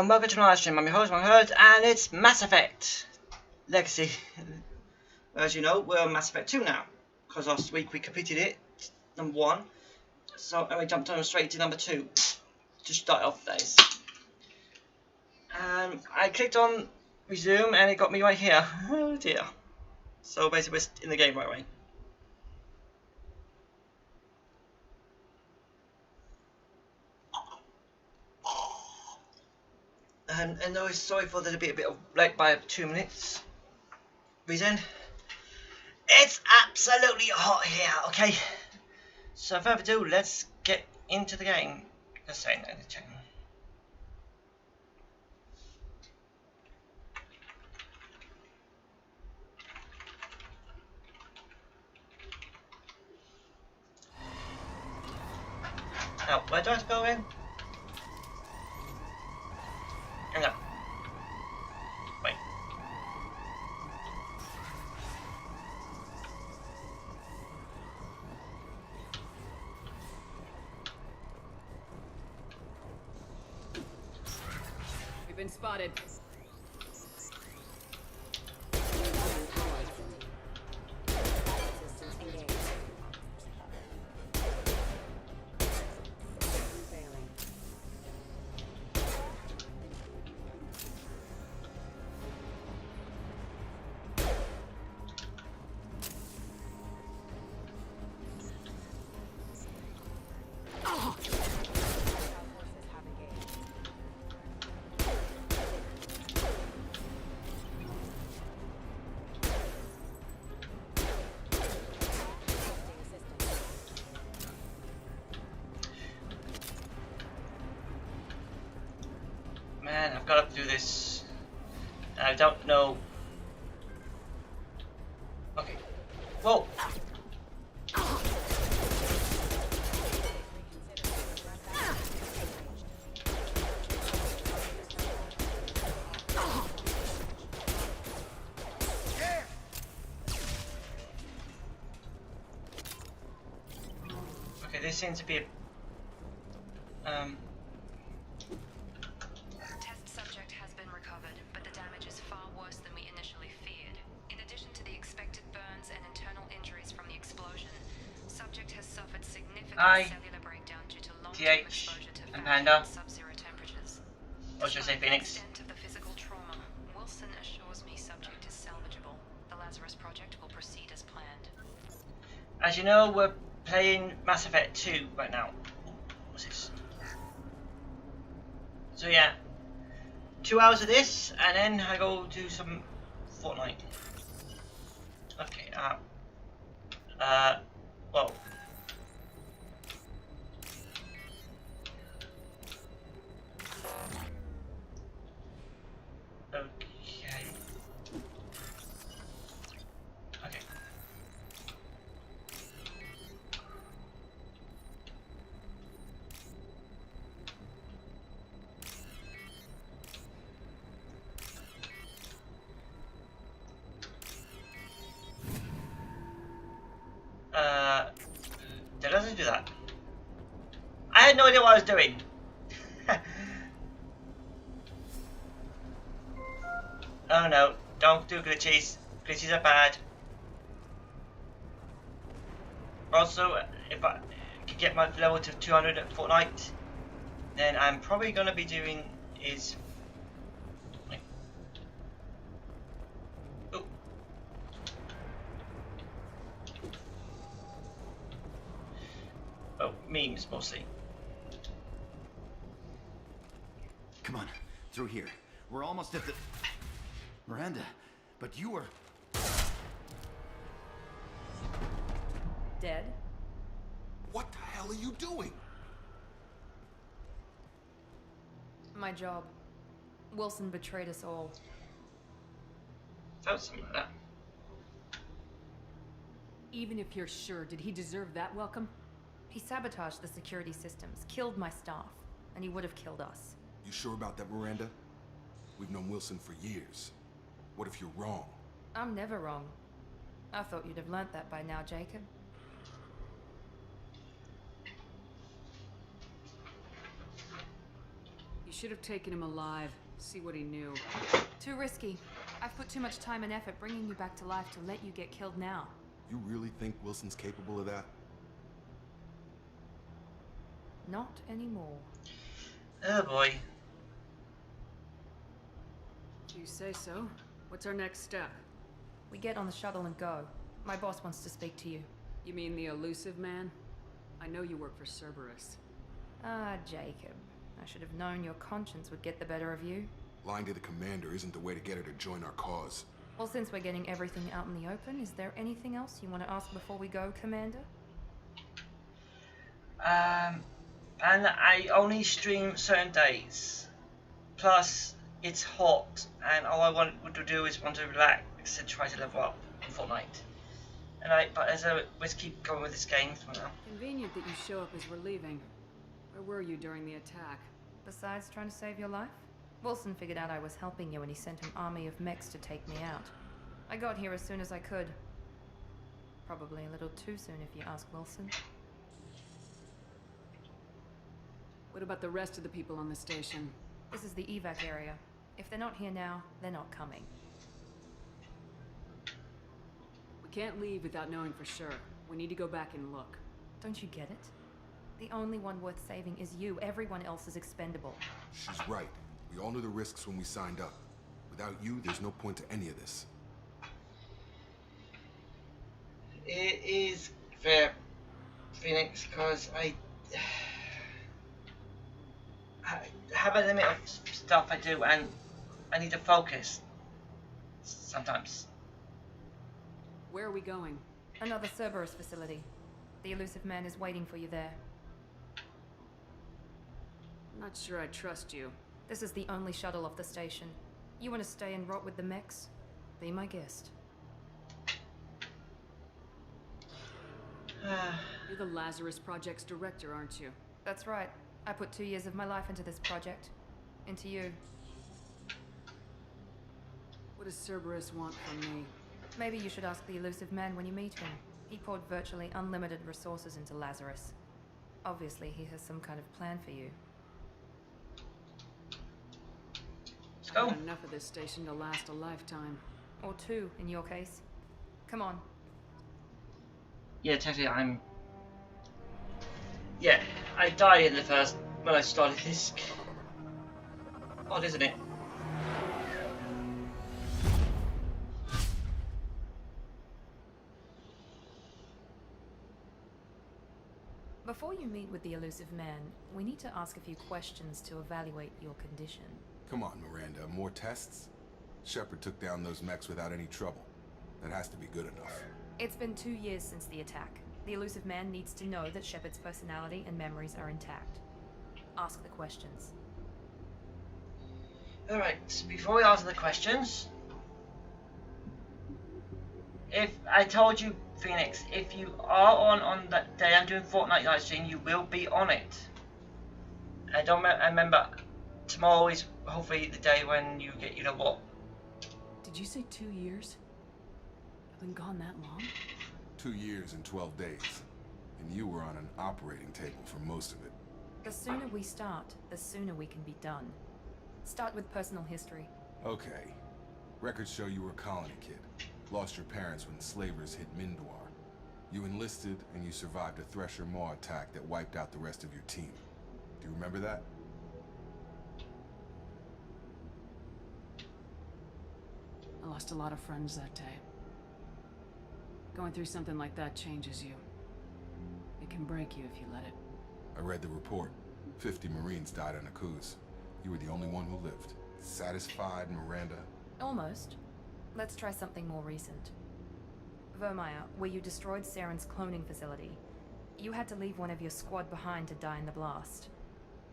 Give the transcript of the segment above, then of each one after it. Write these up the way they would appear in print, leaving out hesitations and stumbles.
and welcome to my live stream. I'm your host, and it's Mass Effect Legacy. As you know, we're on Mass Effect 2 now, because last week we completed it, number 1, so and we jumped on straight to number 2 to start off days. I clicked on resume and it got me right here. Oh dear. So basically we're in the game right away. And no, sorry for the bit of late by 2 minutes. Reason? It's absolutely hot here, okay? So without further ado, let's get into the game. Let's say no, let's check. Now, where do I have to go in? Hang on. Wait. We've been spotted. Man, I've got to do this. I don't know. Okay. Whoa. Okay, this seems to be a Hi, TH, and Panda, or should I say Phoenix? Wilson assures me subject is salvageable. The Lazarus project will proceed as planned. As you know, we're playing Mass Effect 2 right now. What's this? So yeah, 2 hours of this, and then I go do some Fortnite. Okay, well. Okay. Okay. That doesn't do that. I had no idea what I was doing. Oh no, don't do glitches. Glitches are bad. Also, if I can get my level to 200 at Fortnite, then I'm probably going to be doing is... Wait. Ooh. Oh, memes mostly. Come on, through here. We're almost at the... Miranda, but you were... Dead? What the hell are you doing? My job. Wilson betrayed us all. Felt something like that. Even if you're sure, did he deserve that welcome? He sabotaged the security systems, killed my staff, and he would have killed us. You sure about that, Miranda? We've known Wilson for years. What if you're wrong? I'm never wrong. I thought you'd have learnt that by now, Jacob. You You should have taken him alive. See what he knew. Too risky. I've put too much time and effort bringing you back to life to let you get killed now. You really think Wilson's capable of that? Not anymore. Oh boy. If you say so. What's our next step? We get on the shuttle and go. My boss wants to speak to you. You mean the elusive man? I know you work for Cerberus. Ah, Jacob. I should have known your conscience would get the better of you. Lying to the commander isn't the way to get her to join our cause. Well, since we're getting everything out in the open, is there anything else you want to ask before we go, Commander? And I only stream certain days. Plus, it's hot, and all I want to do is want to relax and try to level up in Fortnite. But let's keep going with this game for now. Convenient that you show up as we're leaving. Where were you during the attack? Besides trying to save your life? Wilson figured out I was helping you and he sent an army of mechs to take me out. I got here as soon as I could. Probably a little too soon if you ask Wilson. What about the rest of the people on the station? This is the evac area. If they're not here now, they're not coming. We can't leave without knowing for sure. We need to go back and look. Don't you get it? The only one worth saving is you. Everyone else is expendable. She's right. We all knew the risks when we signed up. Without you, there's no point to any of this. It is fair, Phoenix, because I have a limit of stuff I do, and I need to focus sometimes. Where are we going? Another Cerberus facility. The elusive man is waiting for you there. I'm not sure I trust you. This is the only shuttle off the station. You want to stay and rot with the mechs? Be my guest. You're the Lazarus Project's director, aren't you? That's right. I put 2 years of my life into this project. Into you. What does Cerberus want from me? Maybe you should ask the elusive man when you meet him. He poured virtually unlimited resources into Lazarus. Obviously, he has some kind of plan for you. I've had enough of this station to last a lifetime. Or 2, in your case. Come on. Yeah, technically Yeah, I died in the first when I started this. Odd, isn't it? Before you meet with the elusive man, we need to ask a few questions to evaluate your condition. Come on, Miranda. More tests? Shepard took down those mechs without any trouble. That has to be good enough. It's been 2 years since the attack. The elusive man needs to know that Shepard's personality and memories are intact. Ask the questions. Alright, before we answer the questions, if I told you, Phoenix, if you are on that day I'm doing Fortnite live stream, you will be on it. I remember tomorrow is hopefully the day when you get, you know what? Did you say 2 years? I've been gone that long? 2 years and 12 days. And you were on an operating table for most of it. The sooner we start, the sooner we can be done. Start with personal history. Okay. Records show you were a colony kid. Lost your parents when slavers hit Mindor. You enlisted and you survived a Thresher Maw attack that wiped out the rest of your team. Do you remember that? I lost a lot of friends that day. Going through something like that changes you. It can break you if you let it. I read the report. 50 Marines died on Akuz. You were the only one who lived. Satisfied, Miranda? Almost. Let's try something more recent. Vermeer, where you destroyed Saren's cloning facility. You had to leave one of your squad behind to die in the blast.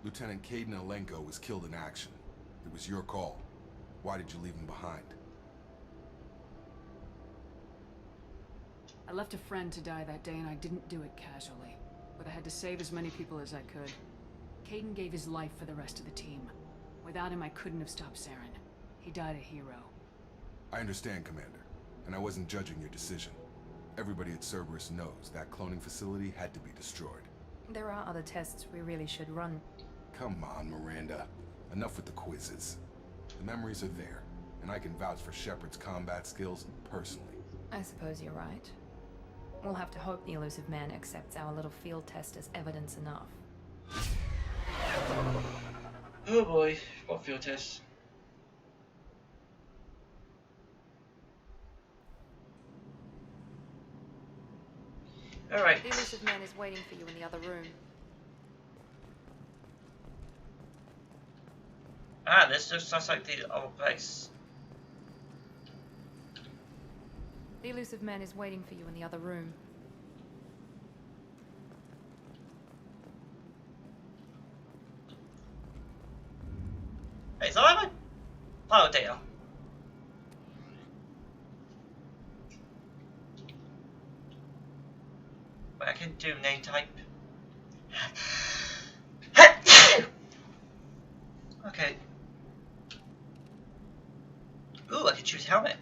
Lieutenant Caden Alenko was killed in action. It was your call. Why did you leave him behind? I left a friend to die that day and I didn't do it casually. But I had to save as many people as I could. Caden gave his life for the rest of the team. Without him, I couldn't have stopped Saren. He died a hero. I understand, Commander. And I wasn't judging your decision. Everybody at Cerberus knows that cloning facility had to be destroyed. There are other tests we really should run. Come on, Miranda. Enough with the quizzes. The memories are there, and I can vouch for Shepard's combat skills personally. I suppose you're right. We'll have to hope the elusive man accepts our little field test as evidence enough. Oh boy, what field test? Alright. The elusive man is waiting for you in the other room. Ah, this looks just like the other place. The elusive man is waiting for you in the other room. Hey, so I'm a file data. But I can do name type. Okay. Ooh, I can choose helmet.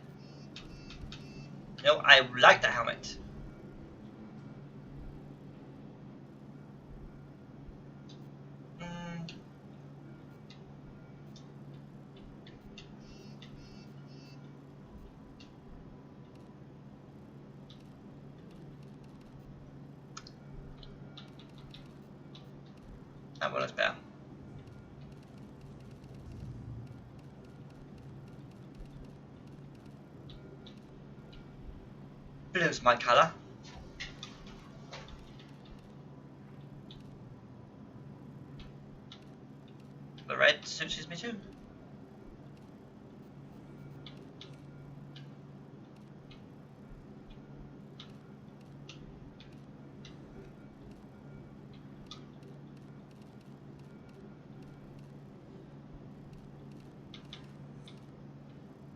No, I like the helmet. That one looks better. Blue's my colour. The red suits me too.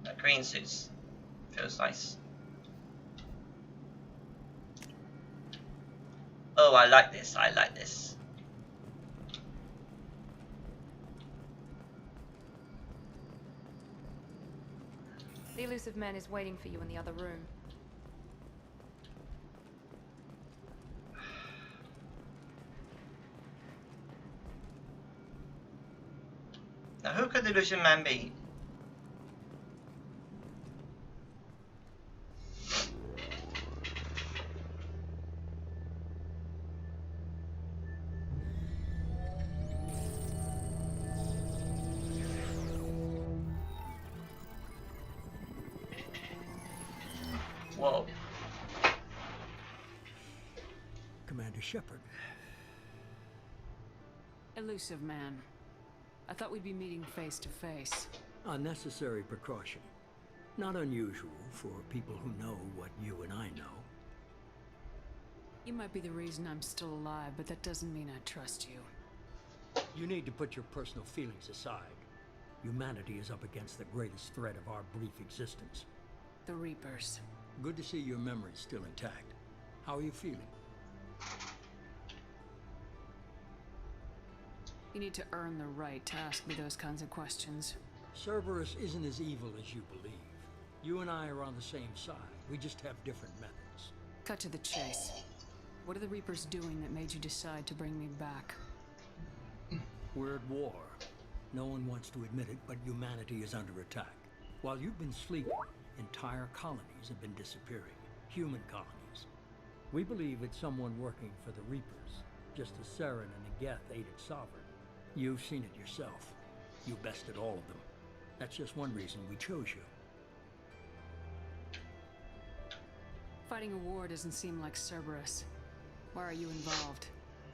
That green suits feels nice. Oh, I like this. I like this. The elusive man is waiting for you in the other room. Now, who could the elusive man be? Whoa. Commander Shepard. Elusive man. I thought we'd be meeting face to face. A necessary precaution. Not unusual for people who know what you and I know. You might be the reason I'm still alive, but that doesn't mean I trust you. You need to put your personal feelings aside. Humanity is up against the greatest threat of our brief existence. The Reapers. Good to see your memory's still intact. How are you feeling? You need to earn the right to ask me those kinds of questions. Cerberus isn't as evil as you believe. You and I are on the same side. We just have different methods. Cut to the chase. What are the Reapers doing that made you decide to bring me back? We're at war. No one wants to admit it, but humanity is under attack. While you've been sleeping, entire colonies have been disappearing. Human colonies. We believe it's someone working for the Reapers, just as Saren and Geth aided Sovereign. You've seen it yourself. You bested all of them. That's just one reason we chose you. Fighting a war doesn't seem like Cerberus. Why are you involved?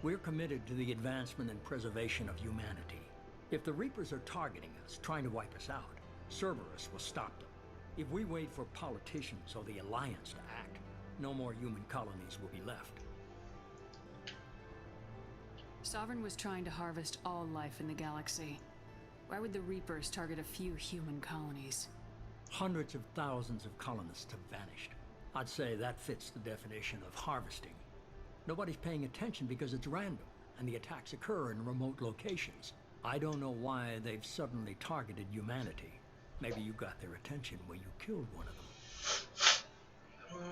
We're committed to the advancement and preservation of humanity. If the Reapers are targeting us, trying to wipe us out, Cerberus will stop them. If we wait for politicians or the Alliance to act, no more human colonies will be left. Sovereign was trying to harvest all life in the galaxy. Why would the Reapers target a few human colonies? Hundreds of thousands of colonists have vanished. I'd say that fits the definition of harvesting. Nobody's paying attention because it's random, and the attacks occur in remote locations. I don't know why they've suddenly targeted humanity. Maybe you got their attention when you killed one of them.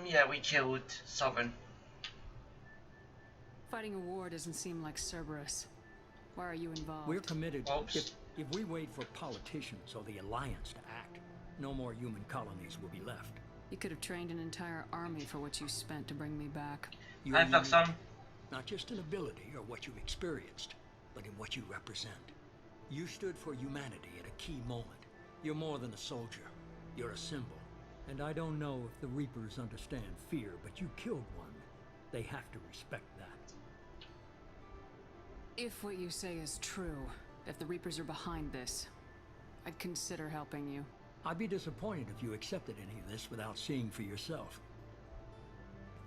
Yeah, we killed Sovereign. Fighting a war doesn't seem like Cerberus. Why are you involved? We're committed. Oops. If we wait for politicians or the Alliance to act, no more human colonies will be left. You could have trained an entire army for what you spent to bring me back. You're I fuck unique, some. not just in ability or what you've experienced, but in what you represent. You stood for humanity at a key moment. You're more than a soldier. You're a symbol. And I don't know if the Reapers understand fear, but you killed one. They have to respect that. If what you say is true, if the Reapers are behind this, I'd consider helping you. I'd be disappointed if you accepted any of this without seeing for yourself.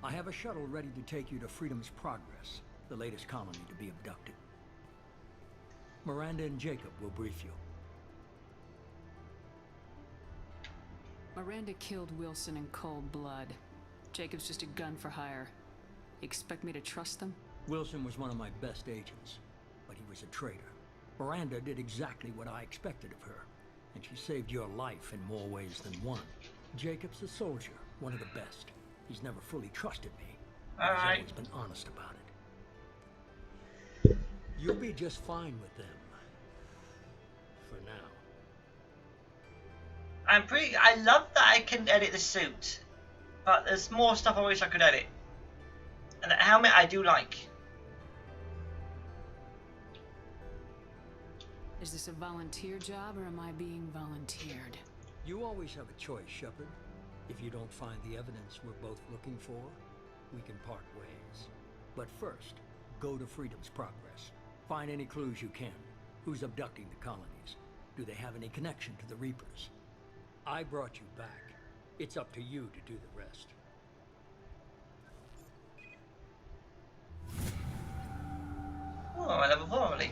I have a shuttle ready to take you to Freedom's Progress, the latest colony to be abducted. Miranda and Jacob will brief you. Miranda killed Wilson in cold blood. Jacob's just a gun for hire. You expect me to trust them? Wilson was one of my best agents, but he was a traitor. Miranda did exactly what I expected of her, and she saved your life in more ways than one. Jacob's a soldier, one of the best. He's never fully trusted me, but he's always been honest about it. You'll be just fine with them. For now. I love that I can edit the suit, but there's more stuff I wish I could edit. And the helmet I do like. Is this a volunteer job or am I being volunteered? You always have a choice, Shepard. If you don't find the evidence we're both looking for, we can part ways. But first, go to Freedom's Progress. Find any clues you can. Who's abducting the colonies? Do they have any connection to the Reapers? I brought you back. It's up to you to do the rest. Oh, I'm at level 4 already.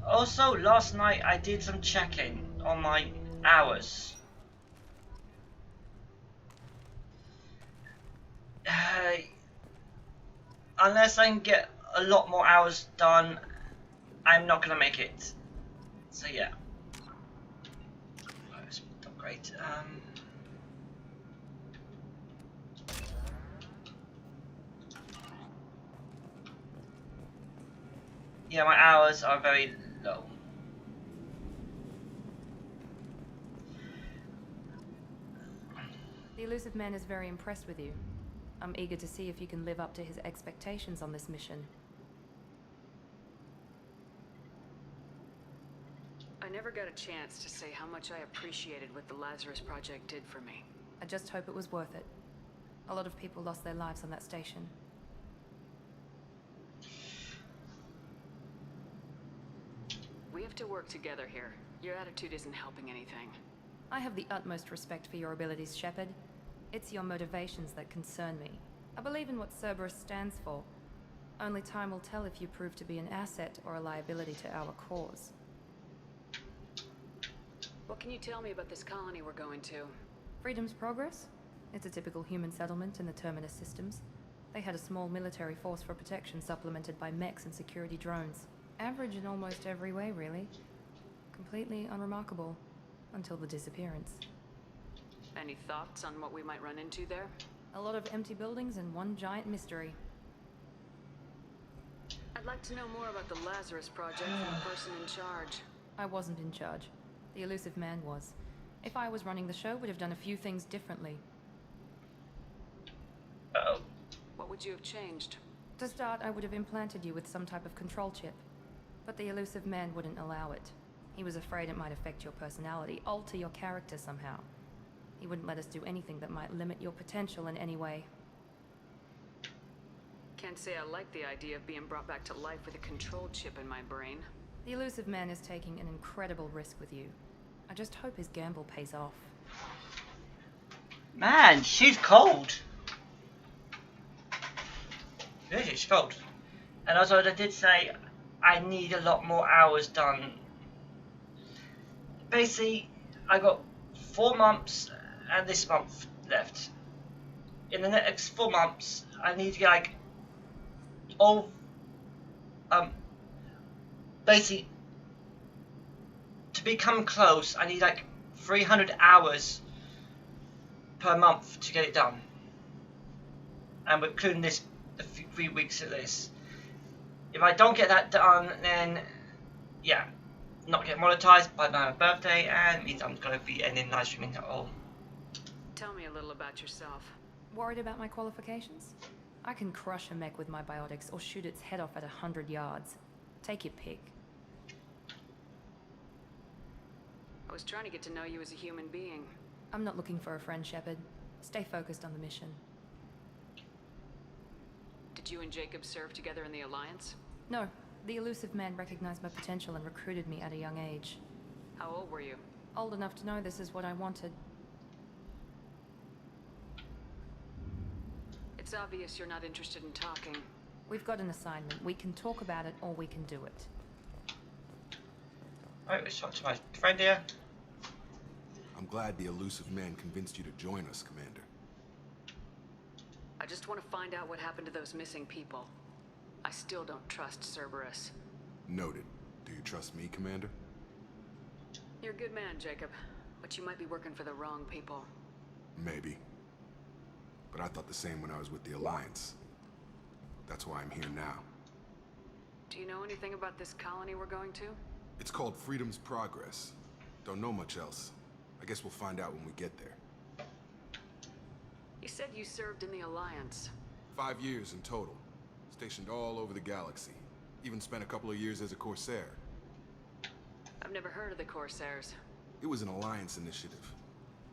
Also, last night I did some checking on my hours. Unless I can get a lot more hours done, I'm not gonna make it. So yeah. It's not great. Yeah, my hours are very low. The elusive man is very impressed with you. I'm eager to see if you can live up to his expectations on this mission. I never got a chance to say how much I appreciated what the Lazarus Project did for me. I just hope it was worth it. A lot of people lost their lives on that station. We have to work together here. Your attitude isn't helping anything. I have the utmost respect for your abilities, Shepard. It's your motivations that concern me. I believe in what Cerberus stands for. Only time will tell if you prove to be an asset or a liability to our cause. What can you tell me about this colony we're going to? Freedom's Progress? It's a typical human settlement in the Terminus systems. They had a small military force for protection supplemented by mechs and security drones. Average in almost every way, really. Completely unremarkable. Until the disappearance. Any thoughts on what we might run into there? A lot of empty buildings and one giant mystery. I'd like to know more about the Lazarus Project from the person in charge. I wasn't in charge. The elusive man was. If I was running the show, would have done a few things differently. Uh-oh. What would you have changed? To start, I would have implanted you with some type of control chip. But the elusive man wouldn't allow it. He was afraid it might affect your personality, alter your character somehow. He wouldn't let us do anything that might limit your potential in any way. Can't say I like the idea of being brought back to life with a control chip in my brain. The elusive man is taking an incredible risk with you. I just hope his gamble pays off. Man, she's cold. Really, she's cold. And also, I did say I need a lot more hours done. Basically, I got 4 months and this month left. In the next 4 months, I need to get like all basically to become close. I need like 300 hours per month to get it done, and we're including this the 3 weeks of this. If I don't get that done, then yeah, not get monetized by my birthday, and means I'm going to be ending live streaming at all. Tell me a little about yourself. Worried about my qualifications? I can crush a mech with my biotics or shoot its head off at 100 yards. Take your pick. I was trying to get to know you as a human being. I'm not looking for a friend, Shepard. Stay focused on the mission. Did you and Jacob serve together in the Alliance? No, the elusive man recognized my potential and recruited me at a young age. How old were you? Old enough to know this is what I wanted. It's obvious you're not interested in talking. We've got an assignment. We can talk about it or we can do it. Alright, let's talk to my friend here. I'm glad the elusive man convinced you to join us, Commander. I just want to find out what happened to those missing people. I still don't trust Cerberus. Noted. Do you trust me, Commander? You're a good man, Jacob, but you might be working for the wrong people. Maybe. But I thought the same when I was with the Alliance. That's why I'm here now. Do you know anything about this colony we're going to? It's called Freedom's Progress. Don't know much else. I guess we'll find out when we get there. You said you served in the Alliance. 5 years in total. Stationed all over the galaxy. Even spent a couple of years as a Corsair. I've never heard of the Corsairs. It was an Alliance initiative.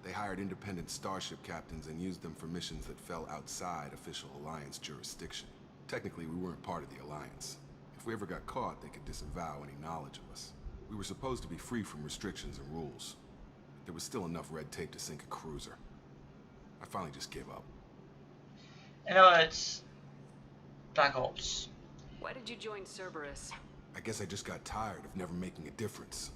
They hired independent starship captains and used them for missions that fell outside official Alliance jurisdiction. Technically, we weren't part of the Alliance. If we ever got caught, they could disavow any knowledge of us. We were supposed to be free from restrictions and rules. There was still enough red tape to sink a cruiser. I finally just gave up. In other words, Black Ops. Why did you join Cerberus? I guess I just got tired of never making a difference.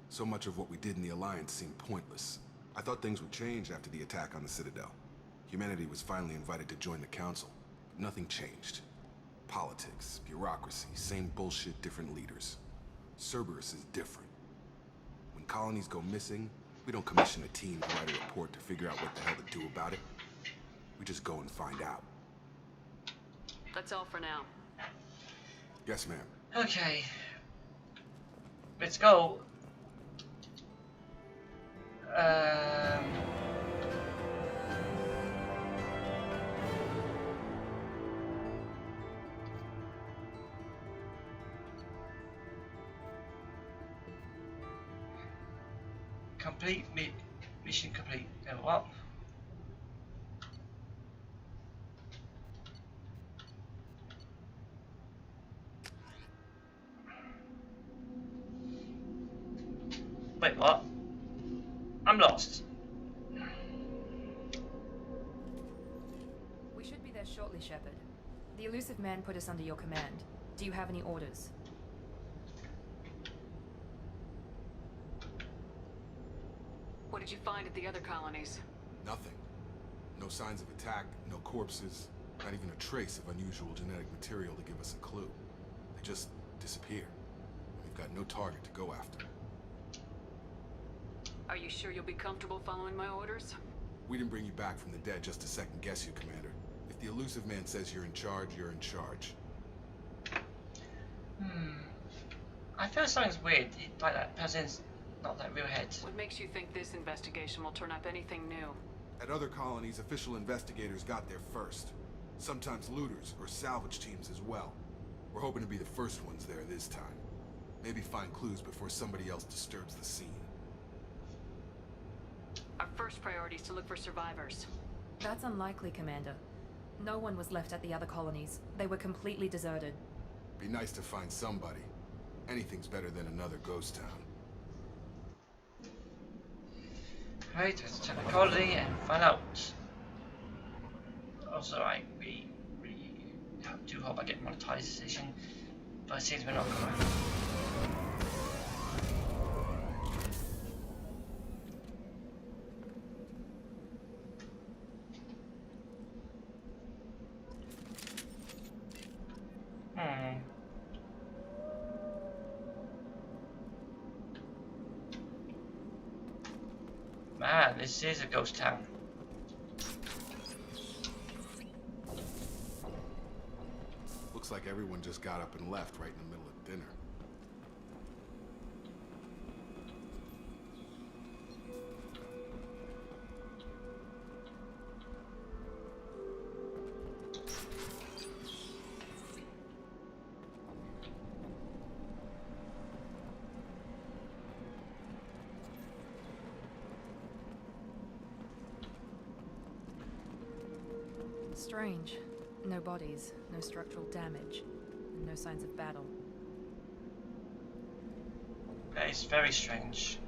So much of what we did in the Alliance seemed pointless. I thought things would change after the attack on the Citadel. Humanity was finally invited to join the Council, but nothing changed. Politics, bureaucracy, same bullshit, different leaders. Cerberus is different. When colonies go missing, we don't commission a team to write a report to figure out what the hell to do about it. We just go and find out. That's all for now. Yes, ma'am. Okay. Let's go. Complete mission complete. Level up. Wait, what? I'm lost. We should be there shortly, Shepard. The elusive man put us under your command. Do you have any orders? What did you find at the other colonies? Nothing. No signs of attack, no corpses, not even a trace of unusual genetic material to give us a clue. They just disappear. We've got no target to go after. Are you sure you'll be comfortable following my orders? We didn't bring you back from the dead just to second guess you, Commander. If the elusive man says you're in charge, you're in charge. I feel something's weird. Like that person's not that real head. What makes you think this investigation will turn up anything new? At other colonies, official investigators got there first. Sometimes looters or salvage teams as well. We're hoping to be the first ones there this time. Maybe find clues before somebody else disturbs the scene. Our first priority is to look for survivors. That's unlikely, Commander. No one was left at the other colonies. They were completely deserted. Be nice to find somebody. Anything's better than another ghost town. Right, let's check the colony and find out. Also, I really do hope I get monetization, but it seems we're not going to. Man, this is a ghost town. Looks like everyone just got up and left right in the middle of dinner. Strange. No bodies, no structural damage, and no signs of battle. That is very strange.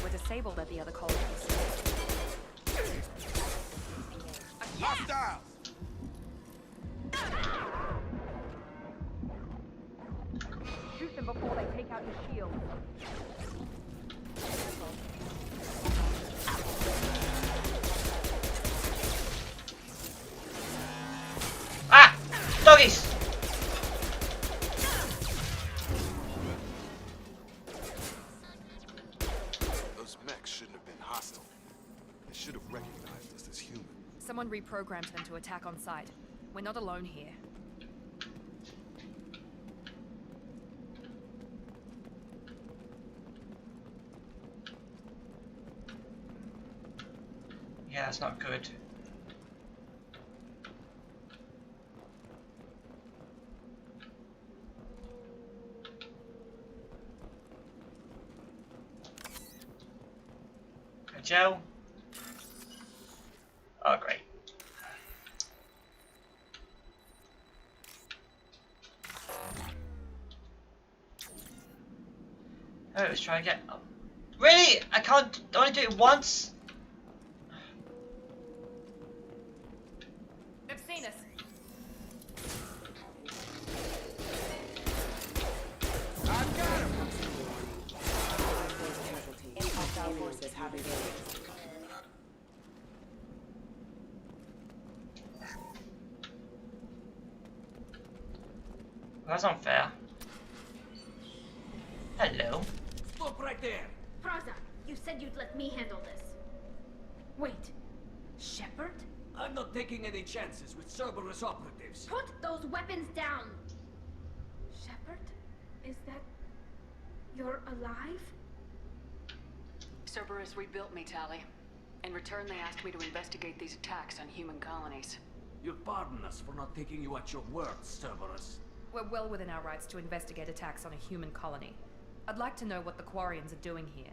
Were disabled at the other colonies. Hostiles! Shoot them before they take out your shield. Ah! Doggies! Those mechs shouldn't have been hostile. They should have recognized us as human. Someone reprogrammed them to attack on sight. We're not alone here. Yeah, that's not good. Joe? Oh, great. Oh, let's try again. Oh. Really? I can't only do it once? They've seen us. I've got him! Hostile forces have engaged. That's unfair. Hello. Stop right there! Praza, you said you'd let me handle this. Wait, Shepard? I'm not taking any chances with Cerberus operatives. Put those weapons down! Shepard? Is that... you're alive? Cerberus rebuilt me, Tali. In return, they asked me to investigate these attacks on human colonies. You'll pardon us for not taking you at your word, Cerberus. We're well within our rights to investigate attacks on a human colony. I'd like to know what the Quarians are doing here.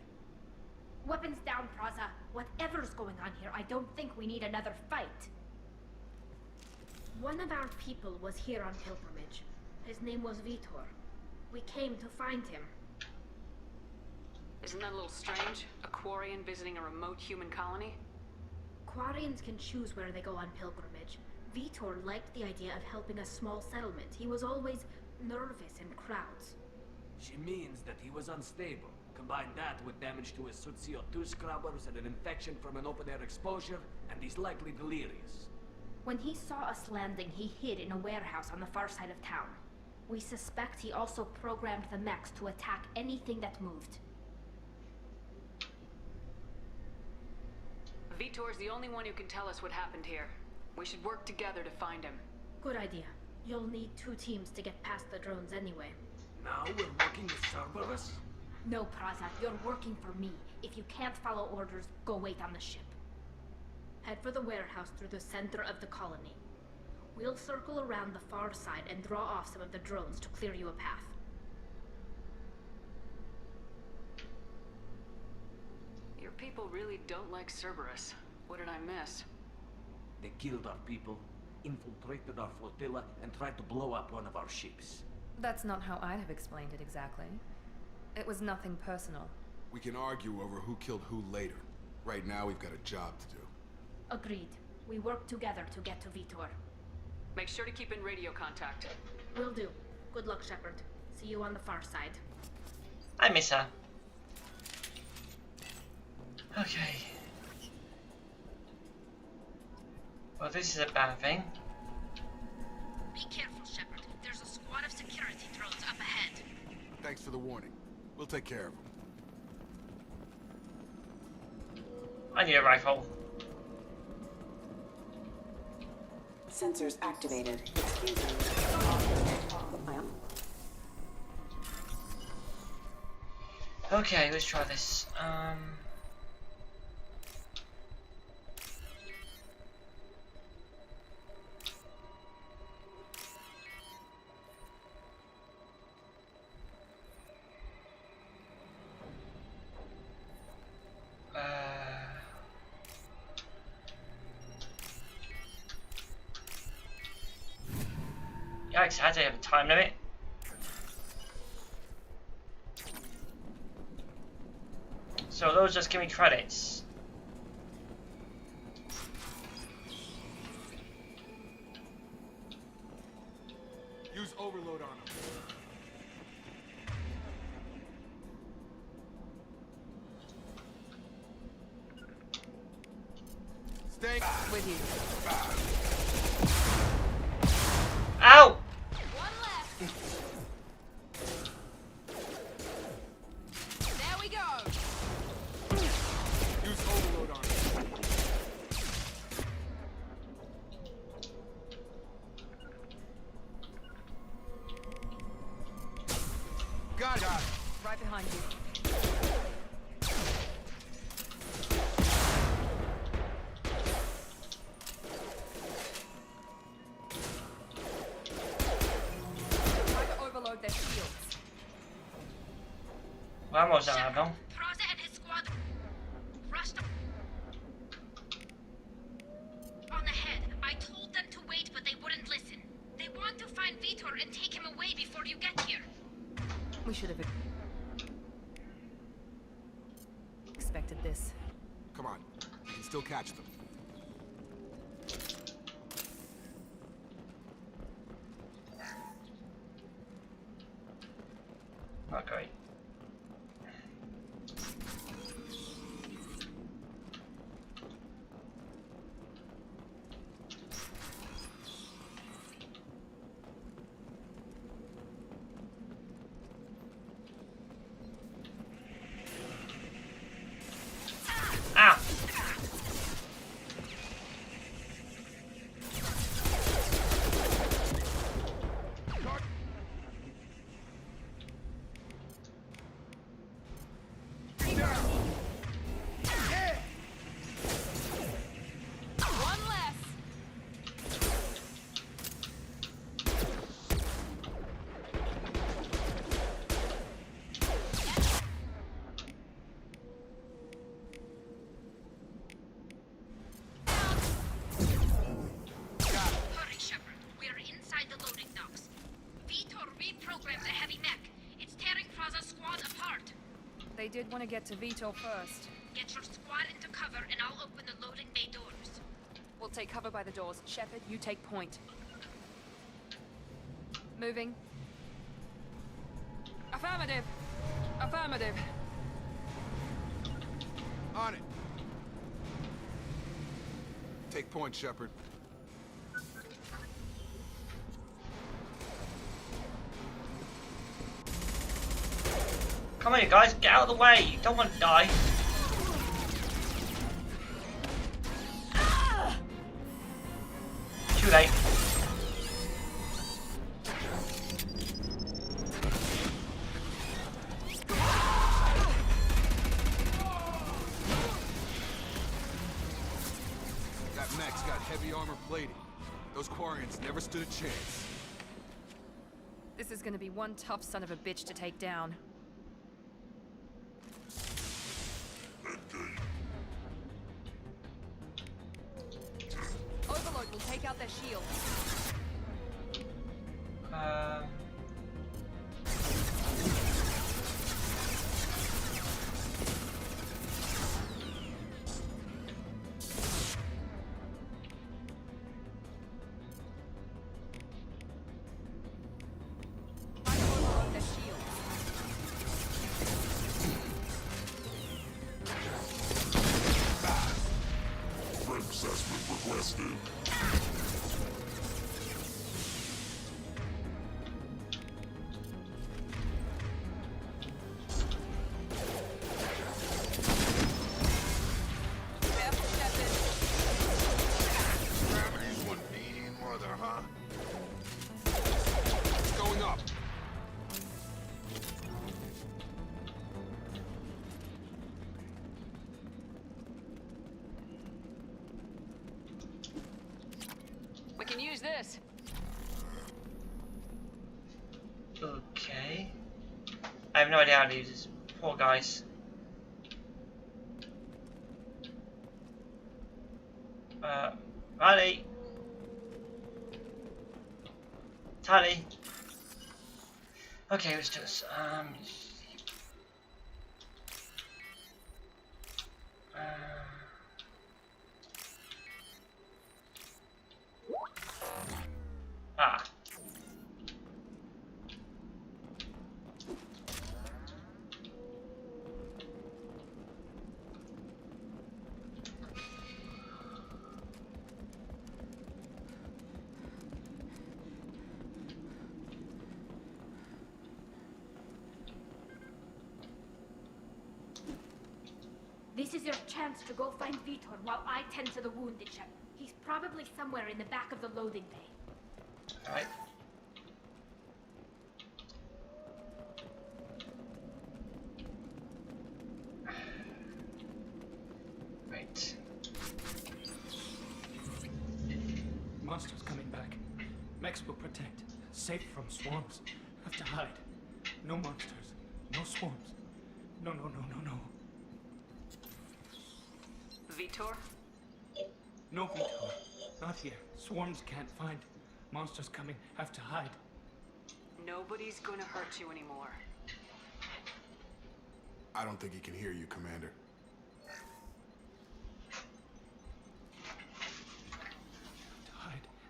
Weapons down, Praza. Whatever's going on here, I don't think we need another fight. One of our people was here on pilgrimage. His name was Vitor. We came to find him. Isn't that a little strange? A Quarian visiting a remote human colony? Quarians can choose where they go on pilgrimage. Vitor liked the idea of helping a small settlement. He was always nervous in crowds. She means that he was unstable. Combine that with damage to his suit CO2 scrubbers and an infection from an open-air exposure, and he's likely delirious. When he saw us landing, he hid in a warehouse on the far side of town. We suspect he also programmed the mechs to attack anything that moved. Vitor's the only one who can tell us what happened here. We should work together to find him. Good idea. You'll need 2 teams to get past the drones anyway. Now we're working with Cerberus? No, Praza, you're working for me. If you can't follow orders, go wait on the ship. Head for the warehouse through the center of the colony. We'll circle around the far side and draw off some of the drones to clear you a path. Your people really don't like Cerberus. What did I miss? They killed our people, infiltrated our flotilla, and tried to blow up one of our ships. That's not how I'd have explained it exactly. It was nothing personal. We can argue over who killed who later. Right now, we've got a job to do. Agreed. We work together to get to Vitor. Make sure to keep in radio contact. Will do. Good luck, Shepard. See you on the far side. I miss her. Okay. Well, this is a bad thing. Be careful, Shepard. There's a squad of security drones up ahead. Thanks for the warning. We'll take care of them. I need a rifle. Sensors activated. Excuse me. Okay, let's try this. Yikes, I had to have a time limit. So those just give me credits. Use overload on him. Stay With you. Ow! One left. There we go. Use overload on him. Got it. Right behind you. Try to overload their shields. Vamos a ver, ¿no? Praza and his squad rushed on ahead. I told them to wait, but they wouldn't listen. They want to find Vitor and take him away before you get here. We should have expected this. Come on. You can still catch them. Not great. Ow! One less. Hurry, Shepard. We are inside the loading docks. Vitor reprogrammed the heavy mech. It's tearing Praza's squad apart. They did want to get to Vitor first. Get your squad into cover and I'll open the loading bay doors. We'll take cover by the doors. Shepard, you take point. Moving. Affirmative. Affirmative. On it. Take point, Shepard. Come on, you guys, get out of the way. You don't want to die. Too late. That mech's got heavy armor plating. Those Quarians never stood a chance. This is gonna be one tough son of a bitch to take down. Overload will take out their shields. Try to overload their shields. Assessment requested. Okay. I have no idea how to use this. Poor guys. Riley. Tally. Okay, let's do this. Ah. This is your chance to go find Vitor while I tend to the wounded ship. He's probably somewhere in the back of the loading bay. Alright. Right. Monsters coming back. Mechs will protect. Safe from swarms. Have to hide. No monsters. No swarms. No. Vitor? No Vitor. Not here. Swarms can't find. Monsters coming. Have to hide. Nobody's gonna hurt you anymore. I don't think he can hear you, Commander.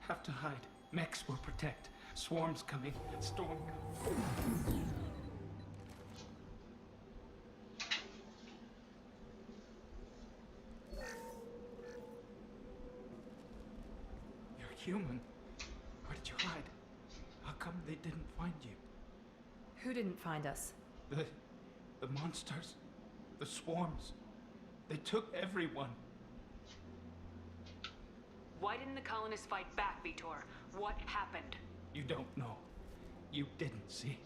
Have to hide. Mechs will protect. Swarms coming. Storm. You're human. Where did you hide? How come they didn't find you? Who didn't find us? The monsters. The swarms. They took everyone. Why didn't the colonists fight back, Vitor? What happened? You don't know. You didn't see.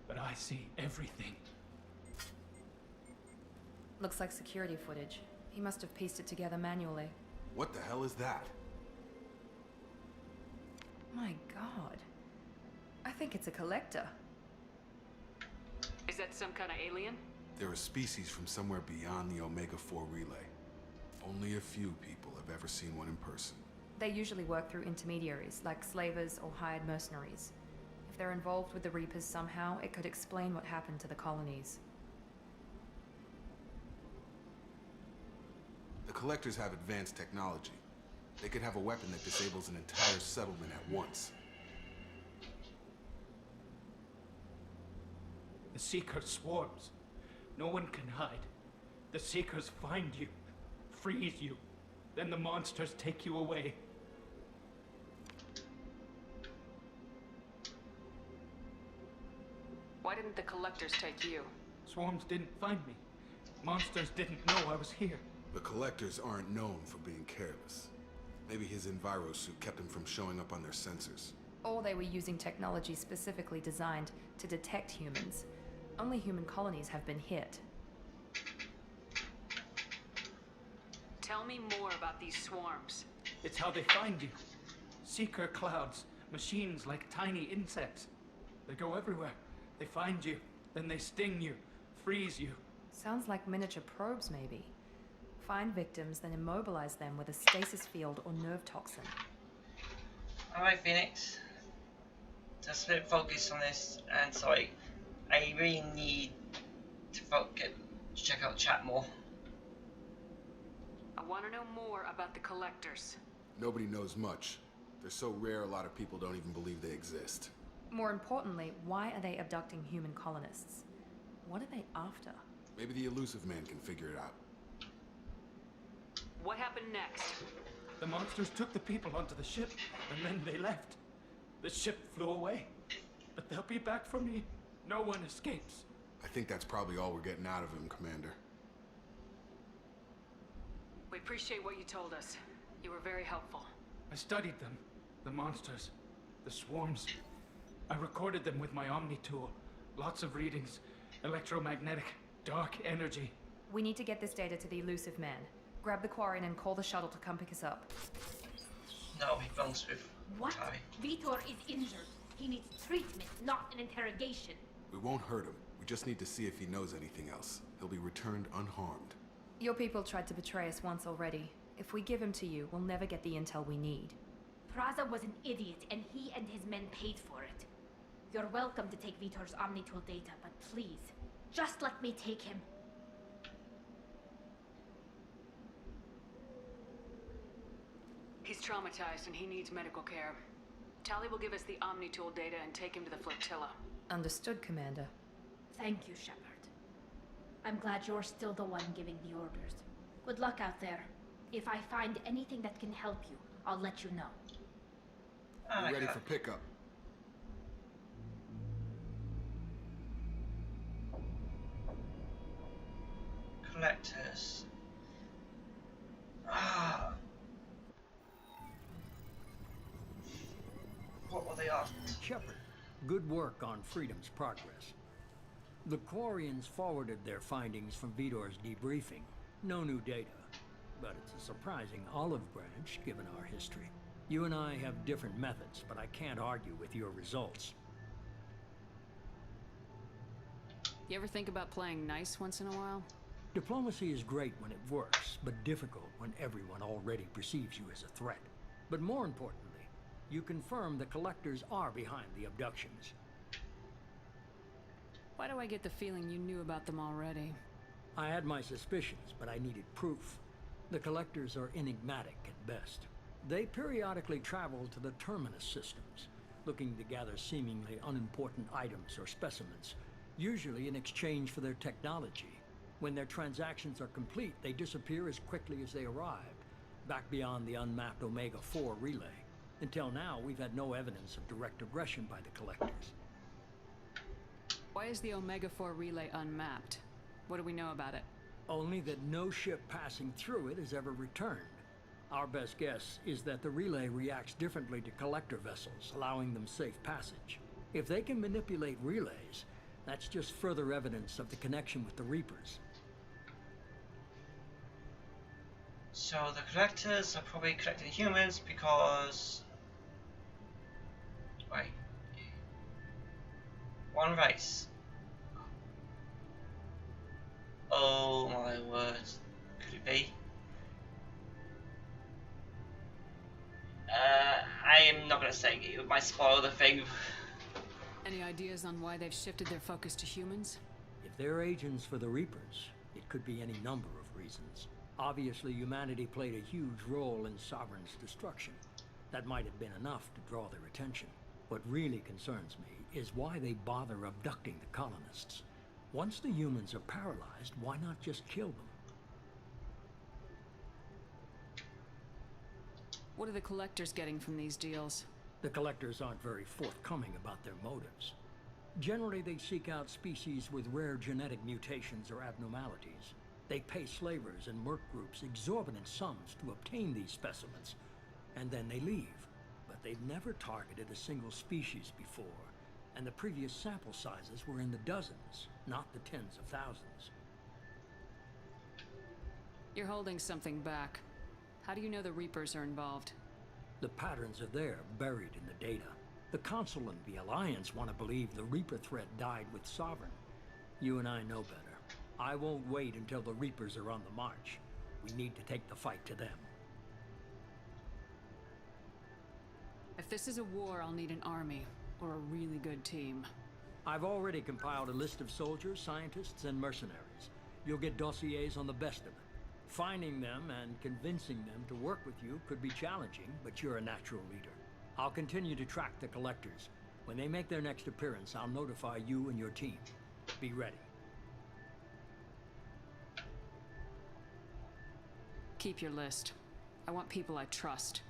But I see everything. Looks like security footage. He must have pieced it together manually. What the hell is that? My god. I think it's a collector. Is that some kind of alien? They're a species from somewhere beyond the Omega-4 relay. Only a few people have ever seen one in person. They usually work through intermediaries, like slavers or hired mercenaries. If they're involved with the Reapers somehow, it could explain what happened to the colonies. The collectors have advanced technology. They could have a weapon that disables an entire settlement at once. The Seeker swarms. No one can hide. The Seekers find you, freeze you, then the monsters take you away. Why didn't the collectors take you? Swarms didn't find me. Monsters didn't know I was here. The collectors aren't known for being careless. Maybe his enviro suit kept him from showing up on their sensors. Or they were using technology specifically designed to detect humans. Only human colonies have been hit. Tell me more about these swarms. It's how they find you. Seeker clouds, machines like tiny insects. They go everywhere. They find you, then they sting you, freeze you. Sounds like miniature probes, maybe. Find victims, then immobilize them with a stasis field or nerve toxin. Alright, Phoenix. Just a bit focused on this, and so I really need to check out chat more. I want to know more about the collectors. Nobody knows much. They're so rare, a lot of people don't even believe they exist. More importantly, why are they abducting human colonists? What are they after? Maybe the elusive man can figure it out. What happened next? The monsters took the people onto the ship, and then they left. The ship flew away. But they'll be back for me. No one escapes. I think that's probably all we're getting out of him, Commander. We appreciate what you told us. You were very helpful. I studied them. The monsters. The swarms. I recorded them with my Omni tool. Lots of readings. Electromagnetic. Dark energy. We need to get this data to the elusive man. Grab the Quarian and call the shuttle to come pick us up. No, he belongs with What? Harry. Vitor is injured. He needs treatment, not an interrogation. We won't hurt him. We just need to see if he knows anything else. He'll be returned unharmed. Your people tried to betray us once already. If we give him to you, we'll never get the intel we need. Praza was an idiot, and he and his men paid for it. You're welcome to take Vitor's Omnitool data, but please, just let me take him. He's traumatized and he needs medical care. Tali will give us the Omnitool data and take him to the flotilla. Understood, Commander. Thank you, Shepard. I'm glad you're still the one giving the orders. Good luck out there. If I find anything that can help you, I'll let you know. We're ready for pickup. Collectors. Ah. What were they after? Shepard, good work on Freedom's progress. The Quarians forwarded their findings from Vitor's debriefing. No new data, but it's a surprising olive branch given our history. You and I have different methods, but I can't argue with your results. You ever think about playing nice once in a while? Diplomacy is great when it works, but difficult when everyone already perceives you as a threat. But more importantly, you confirm the collectors are behind the abductions. Why do I get the feeling you knew about them already? I had my suspicions, but I needed proof. The collectors are enigmatic at best. They periodically travel to the terminus systems, looking to gather seemingly unimportant items or specimens, usually in exchange for their technology. When their transactions are complete, they disappear as quickly as they arrived, back beyond the unmapped Omega-4 relay. Until now, we've had no evidence of direct aggression by the collectors. Why is the Omega-4 relay unmapped? What do we know about it? Only that no ship passing through it has ever returned. Our best guess is that the relay reacts differently to collector vessels, allowing them safe passage. If they can manipulate relays, that's just further evidence of the connection with the Reapers. So the collectors are probably collecting humans because... Wait. One race. Oh my word. Could it be? I am not going to say it. It might spoil the thing. Any ideas on why they've shifted their focus to humans? If they're agents for the Reapers, it could be any number of reasons. Obviously, humanity played a huge role in Sovereign's destruction. That might have been enough to draw their attention. What really concerns me is why they bother abducting the colonists. Once the humans are paralyzed, why not just kill them? What are the collectors getting from these deals? The collectors aren't very forthcoming about their motives. Generally, they seek out species with rare genetic mutations or abnormalities. They pay slavers and merc groups exorbitant sums to obtain these specimens, and then they leave. But they've never targeted a single species before, and the previous sample sizes were in the dozens, not the tens of thousands. You're holding something back. How do you know the Reapers are involved? The patterns are there, buried in the data. The Council and the Alliance want to believe the Reaper threat died with Sovereign. You and I know better. I won't wait until the Reapers are on the march. We need to take the fight to them. If this is a war, I'll need an army, or a really good team. I've already compiled a list of soldiers, scientists, and mercenaries. You'll get dossiers on the best of it. Finding them and convincing them to work with you could be challenging, but you're a natural leader. I'll continue to track the collectors. When they make their next appearance, I'll notify you and your team. Be ready. Keep your list. I want people I trust.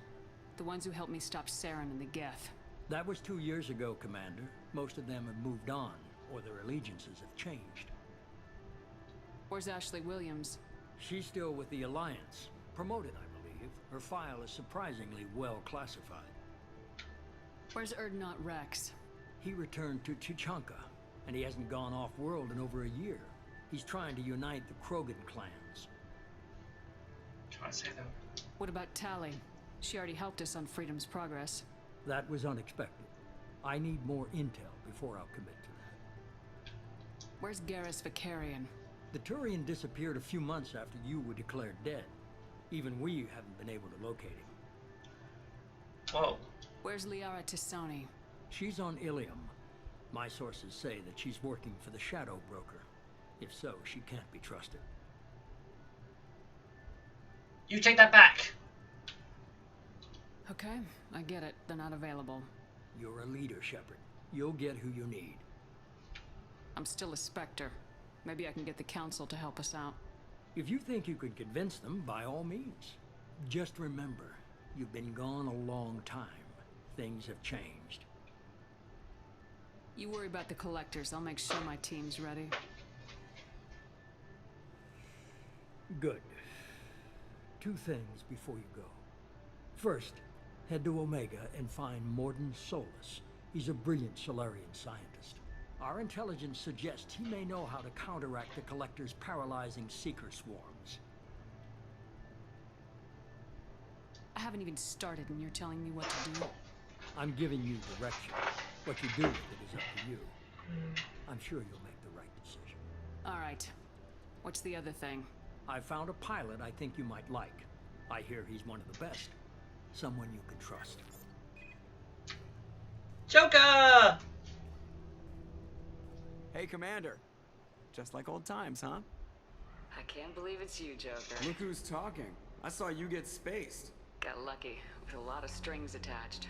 The ones who helped me stop Saren and the Geth. That was 2 years ago, Commander. Most of them have moved on, or their allegiances have changed. Where's Ashley Williams? She's still with the Alliance. Promoted, I believe. Her file is surprisingly well classified. Where's Erdnot Rex? He returned to Chichanka, and he hasn't gone off-world in over a year. He's trying to unite the Krogan clans. Trying to say them. What about Tali? She already helped us on Freedom's progress. That was unexpected. I need more intel before I'll commit to that. Where's Garrus Vicarian? The Turian disappeared a few months after you were declared dead. Even we haven't been able to locate him. Whoa. Where's Liara Tisoni? She's on Ilium. My sources say that she's working for the Shadow Broker. If so, she can't be trusted. You take that back. Okay, I get it. They're not available. You're a leader, Shepard. You'll get who you need. I'm still a Spectre. Maybe I can get the Council to help us out. If you think you can convince them, by all means. Just remember, you've been gone a long time. Things have changed. You worry about the Collectors. I'll make sure my team's ready. Good. 2 things before you go. First, head to Omega and find Mordin Solus. He's a brilliant Solarian scientist. Our intelligence suggests he may know how to counteract the Collector's paralyzing Seeker swarms. I haven't even started and you're telling me what to do? I'm giving you direction. What you do with it is up to you. I'm sure you'll make the right decision. All right. What's the other thing? I found a pilot I think you might like. I hear he's one of the best. Someone you can trust. Joker! Hey, Commander. Just like old times, huh? I can't believe it's you, Joker. Look who's talking. I saw you get spaced. Got lucky, with a lot of strings attached.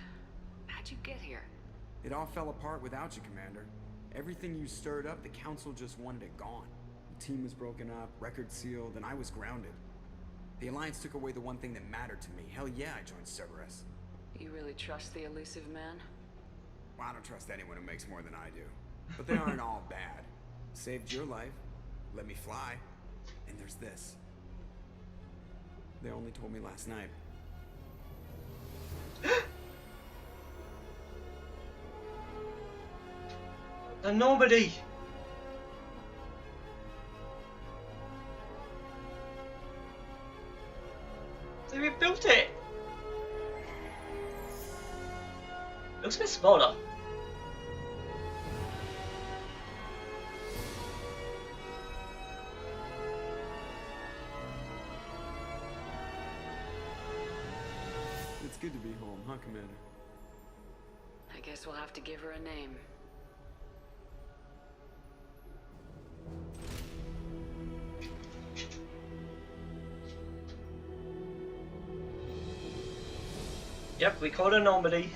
How'd you get here? It all fell apart without you, Commander. Everything you stirred up, the Council just wanted it gone. The team was broken up, record sealed, and I was grounded. The Alliance took away the one thing that mattered to me. Hell yeah, I joined Cerberus. You really trust the elusive man? Well, I don't trust anyone who makes more than I do. But they aren't all bad. Saved your life, let me fly, and there's this. They only told me last night. The Normandy. They rebuilt it. Looks a bit smaller. It's good to be home, huh, Commander? I guess we'll have to give her a name. Yep, we called her Normandy.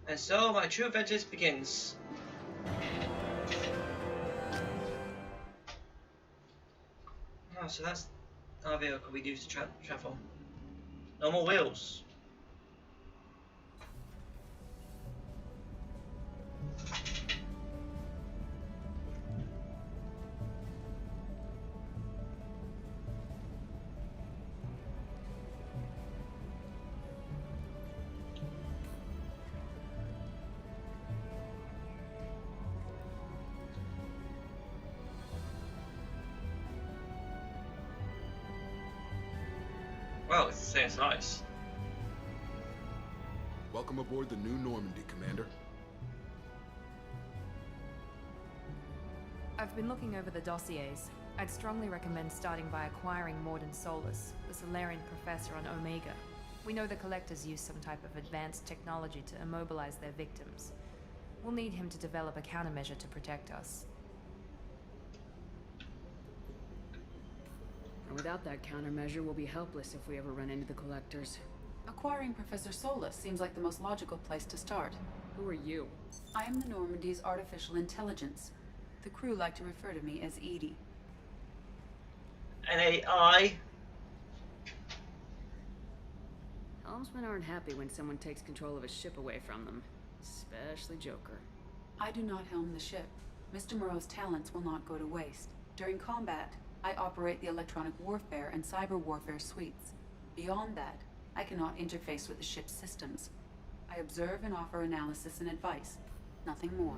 And so my true adventure begins. Oh, so that's our vehicle we use to travel. No more wheels. Well, it's the same size. Welcome aboard the new Normandy, Commander. I've been looking over the dossiers. I'd strongly recommend starting by acquiring Mordin Solus, the Solarian professor on Omega. We know the Collectors use some type of advanced technology to immobilize their victims. We'll need him to develop a countermeasure to protect us. And without that countermeasure, we'll be helpless if we ever run into the Collectors. Acquiring Professor Solus seems like the most logical place to start. Who are you? I am the Normandy's artificial intelligence. The crew like to refer to me as Edie. An AI. Helmsmen aren't happy when someone takes control of a ship away from them. Especially Joker. I do not helm the ship. Mr. Moreau's talents will not go to waste. During combat, I operate the electronic warfare and cyber warfare suites. Beyond that, I cannot interface with the ship's systems. I observe and offer analysis and advice. Nothing more.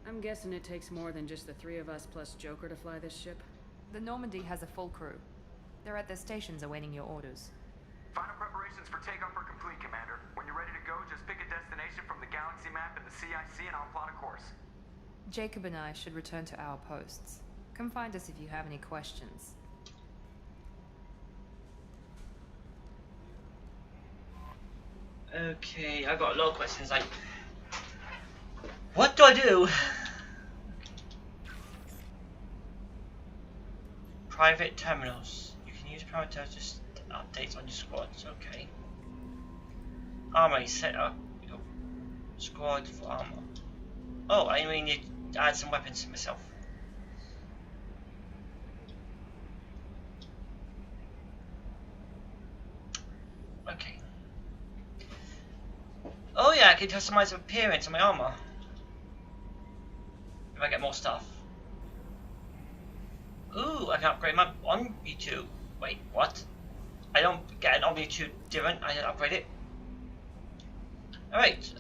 I'm guessing it takes more than just the three of us plus Joker to fly this ship. The Normandy has a full crew. They're at their stations awaiting your orders. Final preparations for takeoff are complete, Commander. When you're ready to go, just pick a destination from the galaxy map in the CIC and I'll plot a course. Jacob and I should return to our posts. Come find us if you have any questions. Okay, I got a lot of questions like, what do I do? Private terminals. You can use private terminals to just updates on your squads. Okay. Armory setup. Squad for armor. Oh, I mean, you add some weapons to myself. Okay. Oh yeah, I can customize the appearance of my armor. If I get more stuff. Ooh, I can upgrade my Omni 2. Wait, what? I don't get an Omni 2 different, I didn't upgrade it. Alright,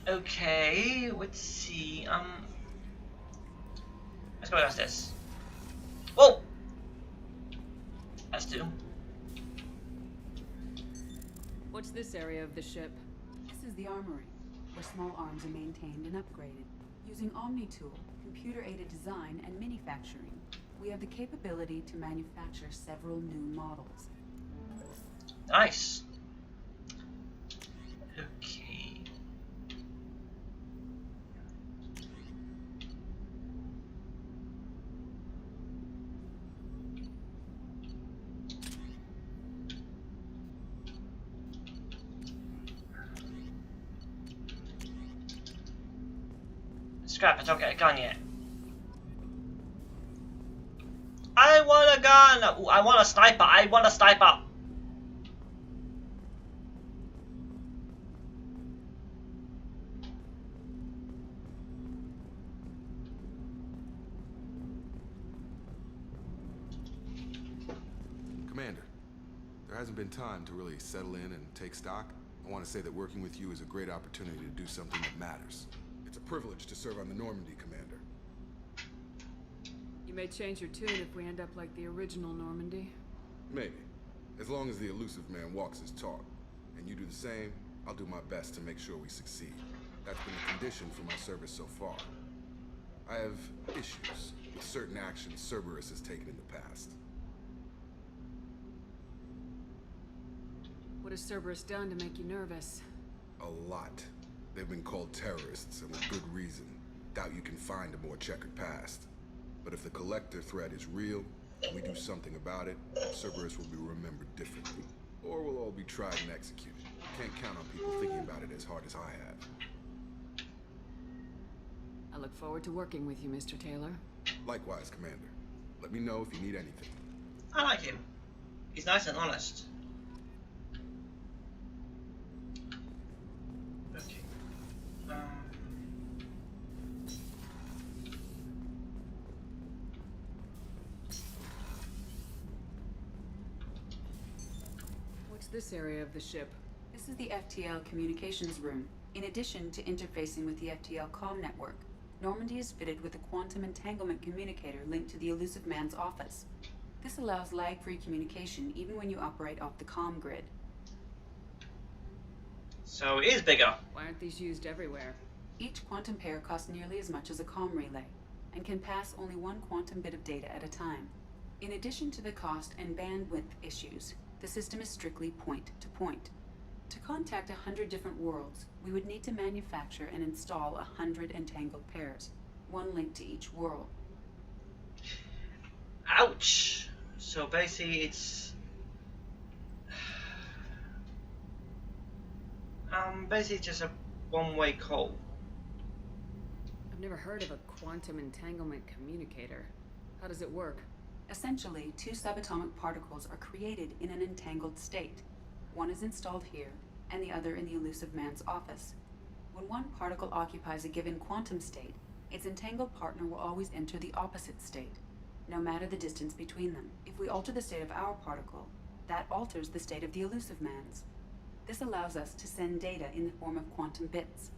okay, let's see, let's go downstairs. Whoa! Let's do. What's this area of the ship? This is the armory, where small arms are maintained and upgraded. Using Omni-Tool, computer-aided design, and manufacturing, we have the capability to manufacture several new models. Nice. Okay. Scrap, I don't get a gun yet. I want a gun! Ooh, I want a sniper! I want a sniper! Commander, there hasn't been time to really settle in and take stock. I want to say that working with you is a great opportunity to do something that matters. It's a privilege to serve on the Normandy, Commander. You may change your tune if we end up like the original Normandy. Maybe. As long as the elusive man walks his talk. And you do the same, I'll do my best to make sure we succeed. That's been the condition for my service so far. I have issues with certain actions Cerberus has taken in the past. What has Cerberus done to make you nervous? A lot. They've been called terrorists, and with good reason. Doubt you can find a more checkered past. But if the Collector threat is real, and we do something about it, Cerberus will be remembered differently. Or we'll all be tried and executed. Can't count on people thinking about it as hard as I have. I look forward to working with you, Mr. Taylor. Likewise, Commander. Let me know if you need anything. I like him. He's nice and honest. Okay. What's this area of the ship? This is the FTL communications room. In addition to interfacing with the FTL comm network, Normandy is fitted with a quantum entanglement communicator linked to the elusive man's office. This allows lag-free communication even when you operate off the comm grid. So it is bigger. Why aren't these used everywhere? Each quantum pair costs nearly as much as a comm relay, and can pass only one quantum bit of data at a time. In addition to the cost and bandwidth issues, the system is strictly point-to-point. To contact 100 different worlds, we would need to manufacture and install 100 entangled pairs, one linked to each world. Ouch! So basically it's... basically just a one-way call. I've never heard of a quantum entanglement communicator. How does it work? Essentially, two subatomic particles are created in an entangled state. One is installed here, and the other in the elusive man's office. When one particle occupies a given quantum state, its entangled partner will always enter the opposite state, no matter the distance between them. If we alter the state of our particle, that alters the state of the elusive man's. This allows us to send data in the form of quantum bits.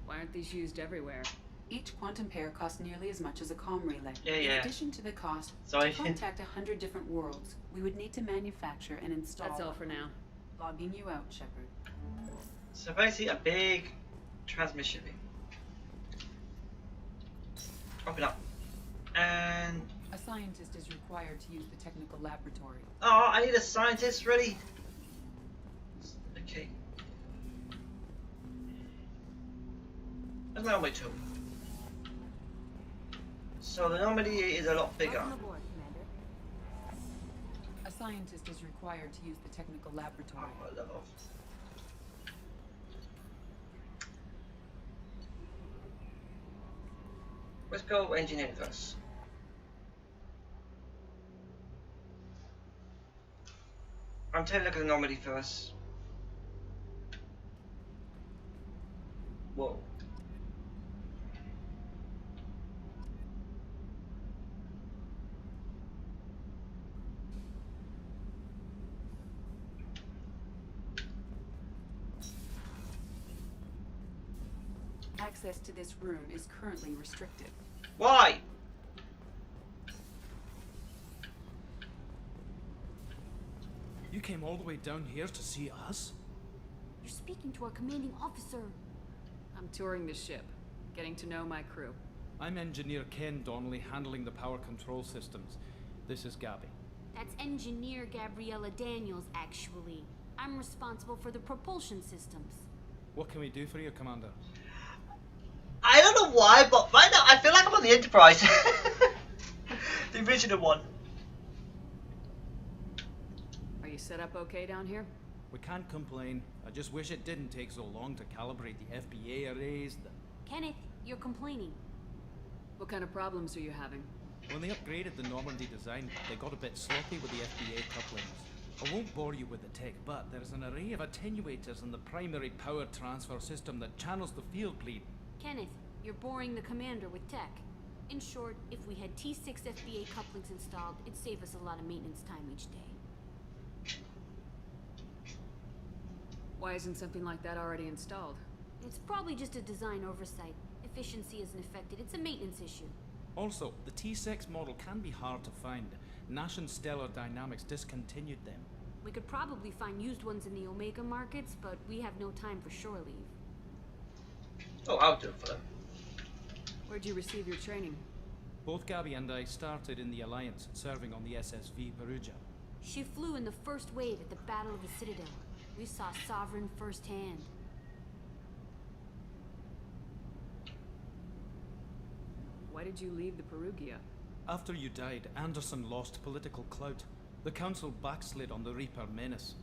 Why aren't these used everywhere? Each quantum pair costs nearly as much as a comm relay. Yeah. In addition to the cost to contact 100 different worlds, we would need to manufacture and install... That's all for now. Logging you out, Shepard. So basically a big transmission ring. Open up. And... A scientist is required to use the technical laboratory. Oh, I need a scientist ready. Okay. That's my only tool. So the Normandy is a lot bigger. Welcome aboard, Commander. A scientist is required to use the technical laboratory. Oh, I love. Let's go engineering first. I'm taking a look at the Normandy first. Whoa. Access to this room is currently restricted. Why? You came all the way down here to see us? You're speaking to our commanding officer. I'm touring the ship, getting to know my crew. I'm Engineer Ken Donnelly, handling the power control systems. This is Gabby. That's Engineer Gabriella Daniels, actually. I'm responsible for the propulsion systems. What can we do for you, Commander? I don't know why, but right now I feel like I'm on the Enterprise. The original one. Are you set up okay down here? We can't complain. I just wish it didn't take so long to calibrate the FBA arrays. Kenneth, you're complaining. What kind of problems are you having? When they upgraded the Normandy design, they got a bit sloppy with the FBA couplings. I won't bore you with the tech, but there's an array of attenuators in the primary power transfer system that channels the field bleed. Kenneth, you're boring the commander with tech. In short, if we had T6 FBA couplings installed, it'd save us a lot of maintenance time each day. Why isn't something like that already installed? It's probably just a design oversight. Efficiency isn't affected, it's a maintenance issue. Also, the T6 model can be hard to find. Nash and Stellar Dynamics discontinued them. We could probably find used ones in the Omega markets, but we have no time for shore leave. Oh, I'll do it for them. Where'd you receive your training? Both Gabby and I started in the Alliance, serving on the SSV Perugia. She flew in the first wave at the Battle of the Citadel. We saw Sovereign firsthand. Why did you leave the Perugia? After you died, Anderson lost political clout. The Council backslid on the Reaper menace.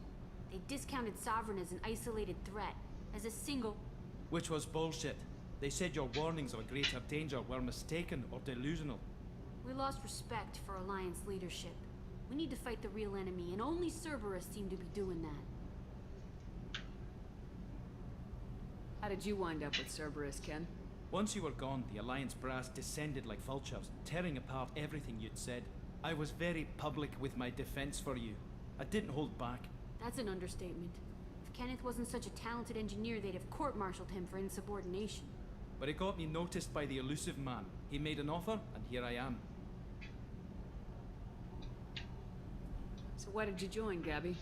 They discounted Sovereign as an isolated threat, as a single... Which was bullshit. They said your warnings of a greater danger were mistaken or delusional. We lost respect for Alliance leadership. We need to fight the real enemy, and only Cerberus seemed to be doing that. How did you wind up with Cerberus, Ken? Once you were gone, the Alliance brass descended like vultures, tearing apart everything you'd said. I was very public with my defense for you. I didn't hold back. That's an understatement. If Kenneth wasn't such a talented engineer, they'd have court-martialed him for insubordination. But it got me noticed by the elusive man. He made an offer, and here I am. So why did you join, Gabby?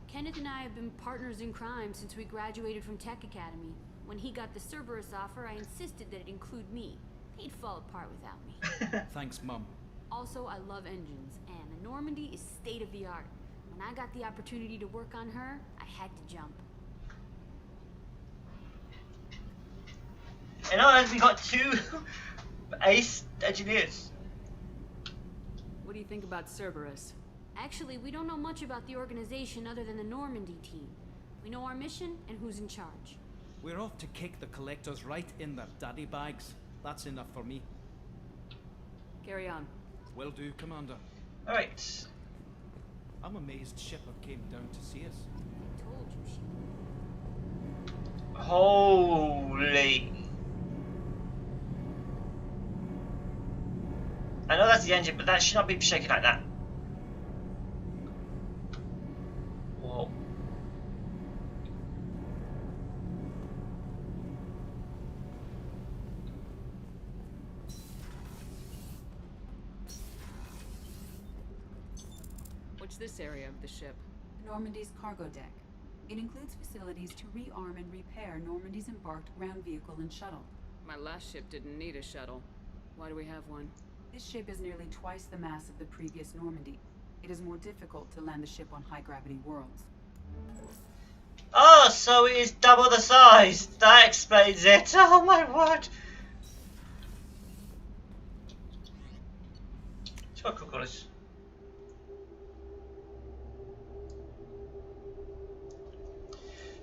Kenneth and I have been partners in crime since we graduated from Tech Academy. When he got the Cerberus offer, I insisted that it include me. He'd fall apart without me. Thanks, Mum. Also, I love engines, and the Normandy is state-of-the-art. When I got the opportunity to work on her, I had to jump. And now we got two ace engineers. What do you think about Cerberus? Actually, we don't know much about the organization other than the Normandy team. We know our mission and who's in charge. We're off to kick the collectors right in their daddy bags. That's enough for me. Carry on. Will do, Commander. Alright. I'm amazed Shepard came down to see us. Told you she... Holy. I know that's the engine, but that should not be shaking like that. Whoa. What's this area of the ship? Normandy's cargo deck. It includes facilities to rearm and repair Normandy's embarked ground vehicle and shuttle. My last ship didn't need a shuttle. Why do we have one? This ship is nearly twice the mass of the previous Normandy. It is more difficult to land the ship on high-gravity worlds. Oh, so it is double the size. That explains it. Oh my word. It's got cool colours.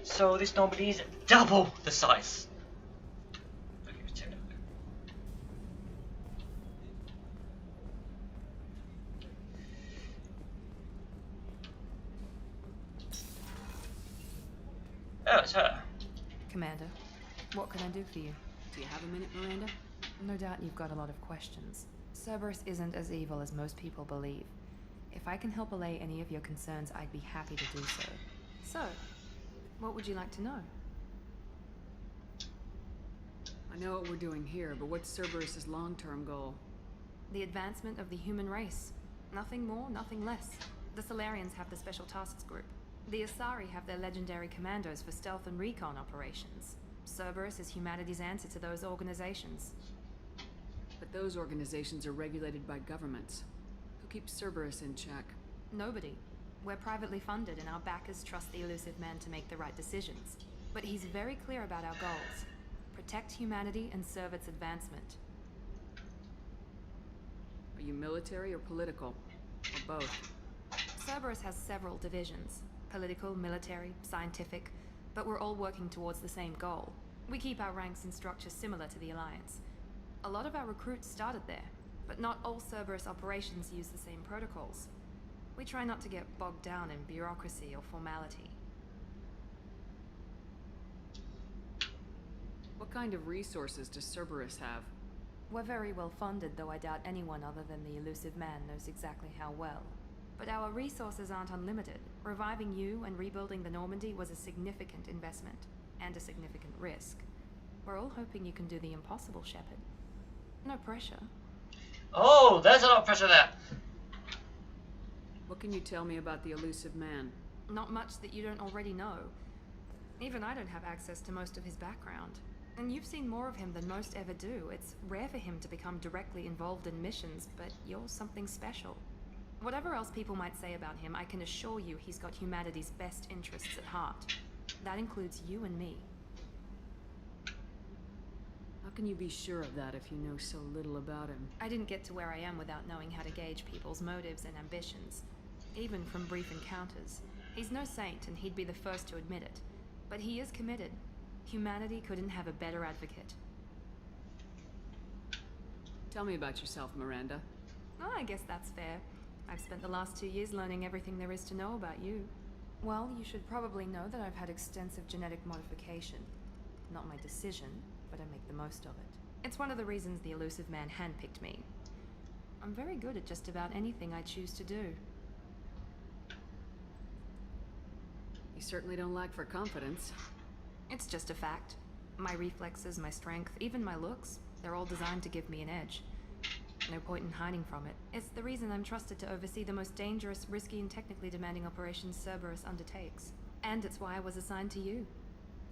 So this Normandy is double the size. Oh, it's her. Commander, what can I do for you? Do you have a minute, Miranda? No doubt you've got a lot of questions. Cerberus isn't as evil as most people believe. If I can help allay any of your concerns, I'd be happy to do so. So, what would you like to know? I know what we're doing here, but what's Cerberus's long-term goal? The advancement of the human race. Nothing more, nothing less. The Solarians have the Special Tasks Group. The Asari have their legendary commandos for stealth and recon operations. Cerberus is humanity's answer to those organizations. But those organizations are regulated by governments. Who keeps Cerberus in check? Nobody. We're privately funded and our backers trust the elusive man to make the right decisions. But he's very clear about our goals. Protect humanity and serve its advancement. Are you military or political? Or both? Cerberus has several divisions. Political, military, scientific, but we're all working towards the same goal. We keep our ranks and structure similar to the Alliance. A lot of our recruits started there, but not all Cerberus operations use the same protocols. We try not to get bogged down in bureaucracy or formality. What kind of resources does Cerberus have? We're very well funded, though I doubt anyone other than the elusive man knows exactly how well. But our resources aren't unlimited. Reviving you and rebuilding the Normandy was a significant investment, and a significant risk. We're all hoping you can do the impossible, Shepard. No pressure. Oh, there's a lot of pressure there. What can you tell me about the elusive man? Not much that you don't already know. Even I don't have access to most of his background. And you've seen more of him than most ever do. It's rare for him to become directly involved in missions, but you're something special. Whatever else people might say about him, I can assure you he's got humanity's best interests at heart. That includes you and me. How can you be sure of that if you know so little about him? I didn't get to where I am without knowing how to gauge people's motives and ambitions. Even from brief encounters. He's no saint, and he'd be the first to admit it. But he is committed. Humanity couldn't have a better advocate. Tell me about yourself, Miranda. Oh, I guess that's fair. I've spent the last 2 years learning everything there is to know about you. Well, you should probably know that I've had extensive genetic modification. Not my decision, but I make the most of it. It's one of the reasons the elusive man handpicked me. I'm very good at just about anything I choose to do. You certainly don't lack for confidence. It's just a fact. My reflexes, my strength, even my looks, they're all designed to give me an edge. No point in hiding from it. It's the reason I'm trusted to oversee the most dangerous, risky, and technically demanding operations Cerberus undertakes. And it's why I was assigned to you.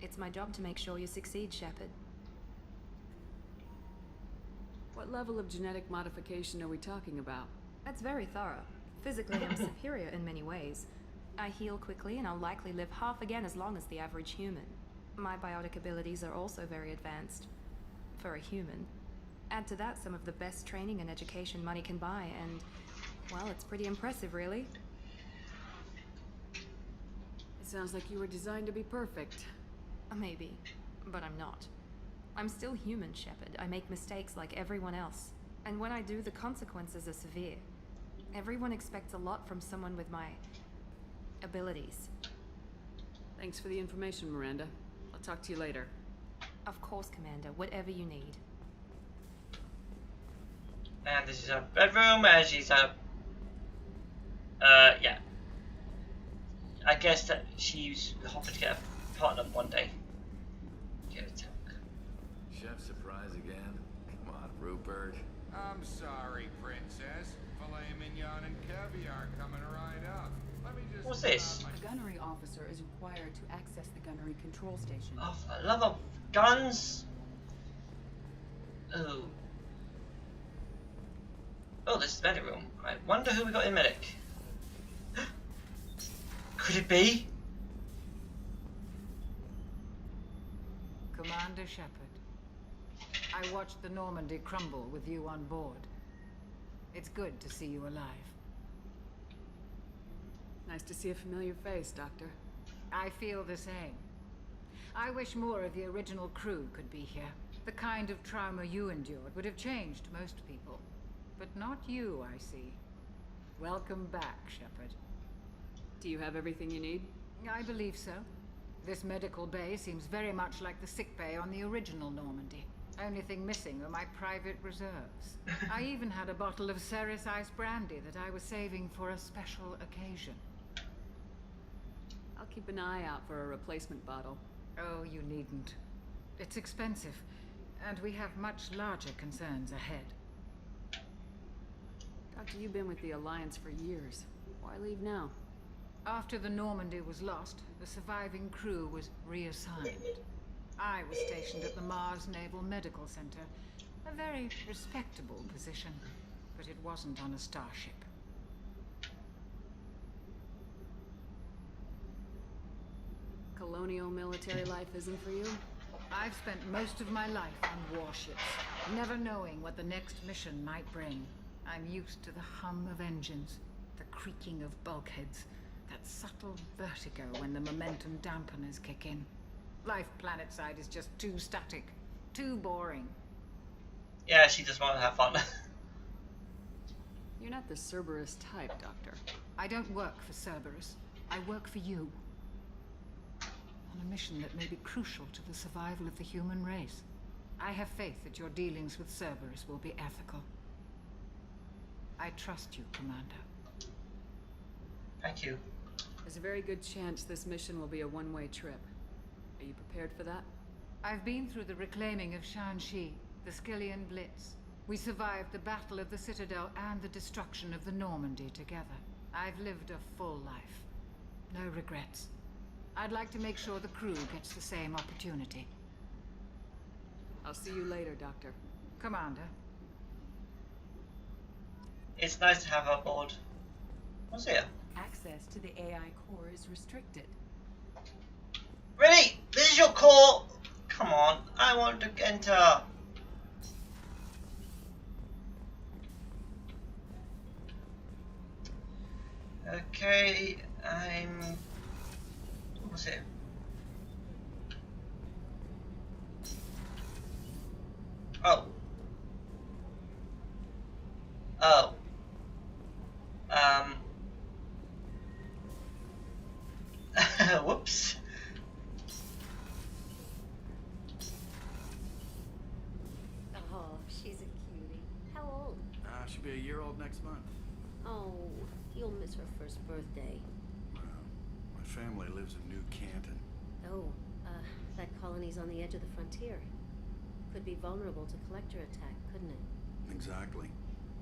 It's my job to make sure you succeed, Shepard. What level of genetic modification are we talking about? That's very thorough. Physically, I'm superior in many ways. I heal quickly, and I'll likely live half again as long as the average human. My biotic abilities are also very advanced. For a human. Add to that some of the best training and education money can buy, and, well, it's pretty impressive, really. It sounds like you were designed to be perfect. Maybe, but I'm not. I'm still human, Shepard. I make mistakes like everyone else. And when I do, the consequences are severe. Everyone expects a lot from someone with my abilities. Thanks for the information, Miranda. I'll talk to you later. Of course, Commander. Whatever you need. And this is her bedroom, and she's yeah. I guess that she's hoping to get a partner one day. Give it a Chef surprise again? Come on, Rupert. I'm sorry, Princess. Filet mignon and caviar coming right up. Let me just. What's this? The gunnery officer is required to access the gunnery control station. Oh, for the love of guns! Oh. Oh, this is the medic room. I wonder who we got in medic. Could it be? Commander Shepard, I watched the Normandy crumble with you on board. It's good to see you alive. Nice to see a familiar face, Doctor. I feel the same. I wish more of the original crew could be here. The kind of trauma you endured would have changed most people. But not you, I see. Welcome back, Shepard. Do you have everything you need? I believe so. This medical bay seems very much like the sick bay on the original Normandy. Only thing missing are my private reserves. I even had a bottle of Ceres Ice brandy that I was saving for a special occasion. I'll keep an eye out for a replacement bottle. Oh, you needn't. It's expensive, and we have much larger concerns ahead. Doctor, you've been with the Alliance for years. Why leave now? After the Normandy was lost, the surviving crew was reassigned. I was stationed at the Mars Naval Medical Center, a very respectable position, but it wasn't on a starship. Colonial military life isn't for you? I've spent most of my life on warships, never knowing what the next mission might bring. I'm used to the hum of engines, the creaking of bulkheads, that subtle vertigo when the momentum dampeners kick in. Life planetside is just too static, too boring. Yeah, she just wants to have fun. You're not the Cerberus type, Doctor. I don't work for Cerberus. I work for you. On a mission that may be crucial to the survival of the human race. I have faith that your dealings with Cerberus will be ethical. I trust you, Commander. Thank you. There's a very good chance this mission will be a one-way trip. Are you prepared for that? I've been through the reclaiming of Shanxi, the Skillian Blitz. We survived the Battle of the Citadel and the destruction of the Normandy together. I've lived a full life. No regrets. I'd like to make sure the crew gets the same opportunity. I'll see you later, Doctor. Commander. It's nice to have her aboard. What's here? Access to the AI core is restricted. Really? This is your core? Come on, I want to enter. Okay, what's it? Oh. Oh. Whoops. Oh, she's a cutie. How old? She'll be a year old next month. Oh, you'll miss her first birthday. Well, my family lives in New Canton. Oh, that colony's on the edge of the frontier. Could be vulnerable to collector attack, couldn't it? Exactly.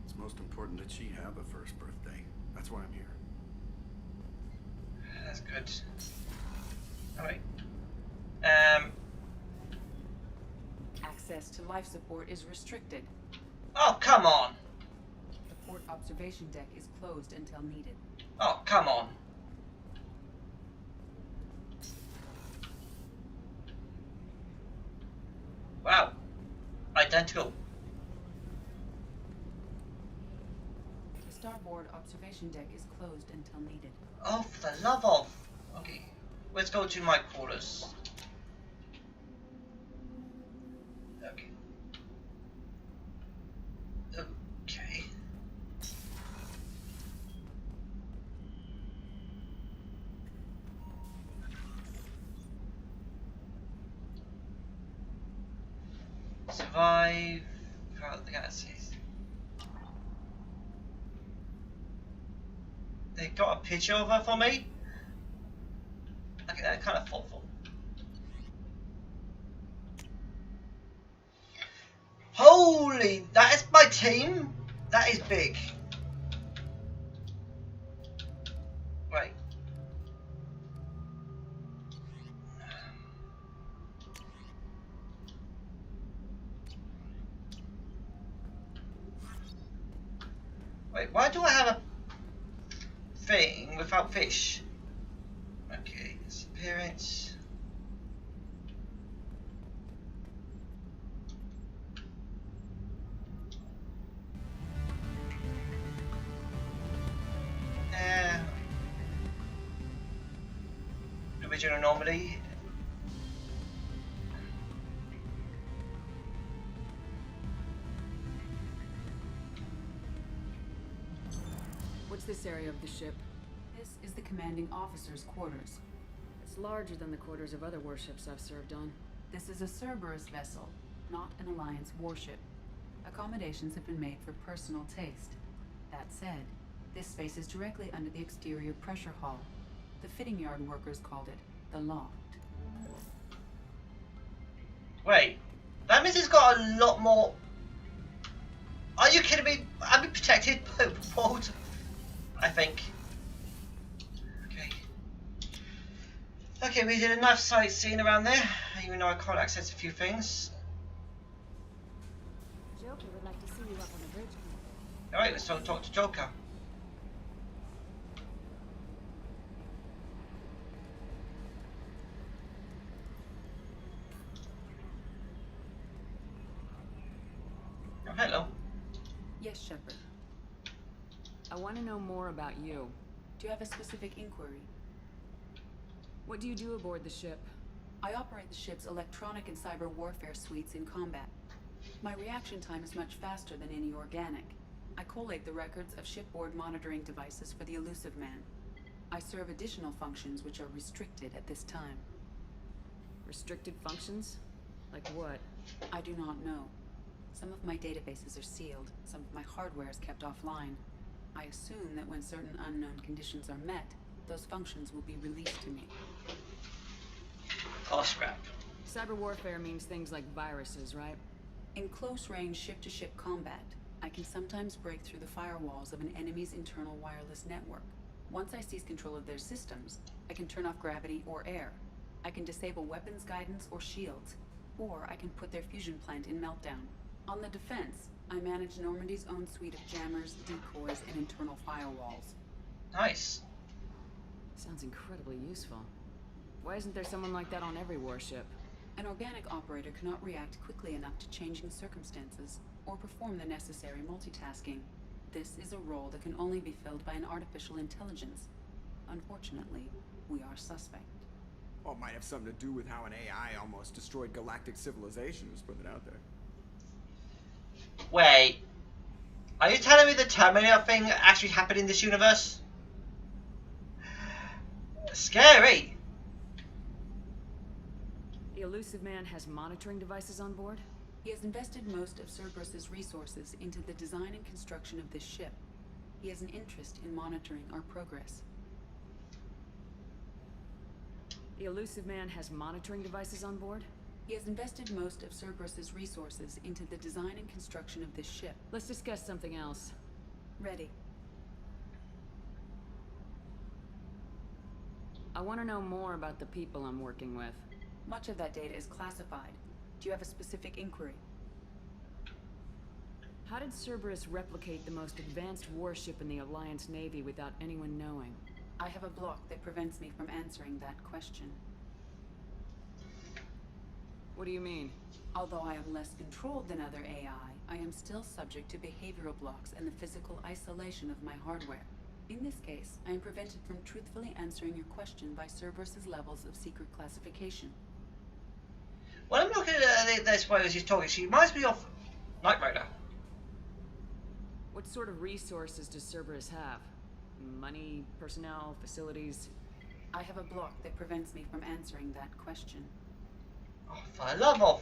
It's most important that she have a first birthday. That's why I'm here. That's good. Alright. Access to life support is restricted. Oh, come on! The port observation deck is closed until needed. Oh, come on. Wow. Identical. The starboard observation deck is closed until needed. Oh, for the love of... Okay, let's go to my quarters. Okay. Survive throughout the galaxies. They got a picture of her for me. Okay, that's kind of thoughtful. Holy, that is my team. That is big. Right. Wait, why do I have a thing without fish? Okay, disappearance. Original Normandy. What's this area of the ship? This is the commanding officer's quarters. It's larger than the quarters of other warships I've served on. This is a Cerberus vessel, not an Alliance warship. Accommodations have been made for personal taste. That said, this space is directly under the exterior pressure hull. The fitting yard workers called it the loft. Wait, that means it's got a lot more. Are you kidding me? I've been protected by the world, I think. Okay, we did enough sightseeing around there, even though I can't access a few things. Joker would like to see you up on the bridge. Alright, let's talk to Joker. Oh, hello. Yes, Shepard. I want to know more about you. Do you have a specific inquiry? What do you do aboard the ship? I operate the ship's electronic and cyber warfare suites in combat. My reaction time is much faster than any organic. I collate the records of shipboard monitoring devices for the Elusive Man. I serve additional functions which are restricted at this time. Restricted functions? Like what? I do not know. Some of my databases are sealed, some of my hardware is kept offline. I assume that when certain unknown conditions are met, those functions will be released to me. Oh, scrap. Cyber warfare means things like viruses, right? In close-range ship-to-ship combat, I can sometimes break through the firewalls of an enemy's internal wireless network. Once I seize control of their systems, I can turn off gravity or air. I can disable weapons guidance or shields, or I can put their fusion plant in meltdown. On the defense, I manage Normandy's own suite of jammers, decoys, and internal firewalls. Nice. Sounds incredibly useful. Why isn't there someone like that on every warship? An organic operator cannot react quickly enough to changing circumstances, or perform the necessary multitasking. This is a role that can only be filled by an artificial intelligence. Unfortunately, we are suspect. Well, it might have something to do with how an AI almost destroyed galactic civilization, just put it out there. Wait, are you telling me the Terminator thing actually happened in this universe? Scary. The Elusive Man has monitoring devices on board? He has invested most of Cerberus's resources into the design and construction of this ship. He has an interest in monitoring our progress. The Elusive Man has monitoring devices on board? He has invested most of Cerberus's resources into the design and construction of this ship. Let's discuss something else. Ready. I want to know more about the people I'm working with. Much of that data is classified. Do you have a specific inquiry? How did Cerberus replicate the most advanced warship in the Alliance Navy without anyone knowing? I have a block that prevents me from answering that question. What do you mean? Although I am less controlled than other AI, I am still subject to behavioral blocks and the physical isolation of my hardware. In this case, I am prevented from truthfully answering your question by Cerberus's levels of secret classification. When I'm looking at this way as she's talking, she reminds me of Knight Rider. What sort of resources does Cerberus have? Money, personnel, facilities? I have a block that prevents me from answering that question. Oh, for the love of...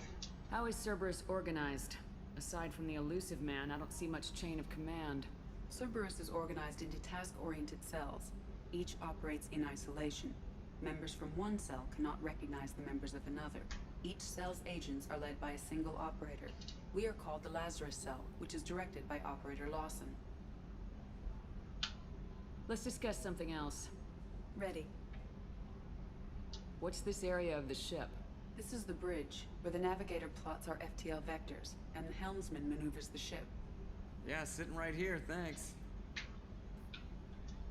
How is Cerberus organized? Aside from the elusive man, I don't see much chain of command. Cerberus is organized into task-oriented cells. Each operates in isolation. Members from one cell cannot recognize the members of another. Each cell's agents are led by a single operator. We are called the Lazarus cell, which is directed by Operator Lawson. Let's discuss something else. Ready. What's this area of the ship? This is the bridge, where the navigator plots our FTL vectors, and the helmsman maneuvers the ship. Yeah, sitting right here, thanks.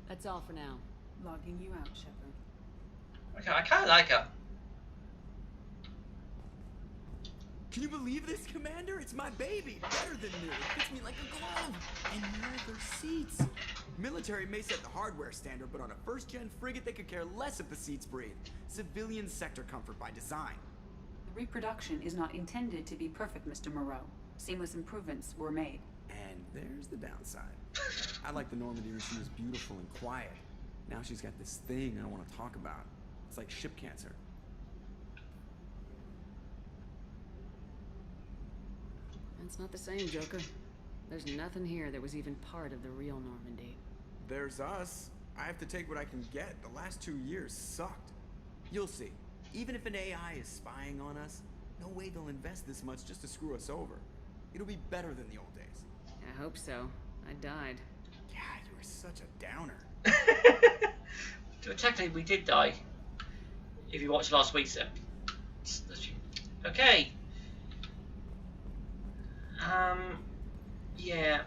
That's all for now. Logging you out, Shepard. Okay, I kind of like her. Can you believe this, Commander? It's my baby. Better than new. It fits me like a glove. And leather seats. Military may set the hardware standard, but on a first-gen frigate, they could care less if the seats breathe. Civilian sector comfort by design. The reproduction is not intended to be perfect, Mr. Moreau. Seamless improvements were made. And there's the downside. I like the Normandy when she was beautiful and quiet. Now she's got this thing I don't want to talk about. It's like ship cancer. That's not the same, Joker. There's nothing here that was even part of the real Normandy. There's us. I have to take what I can get. The last 2 years sucked. You'll see. Even if an AI is spying on us, no way they'll invest this much just to screw us over. It'll be better than the old days. I hope so. I died. Yeah, you were such a downer. So technically, we did die. If you watched last week's episode. Okay. Yeah.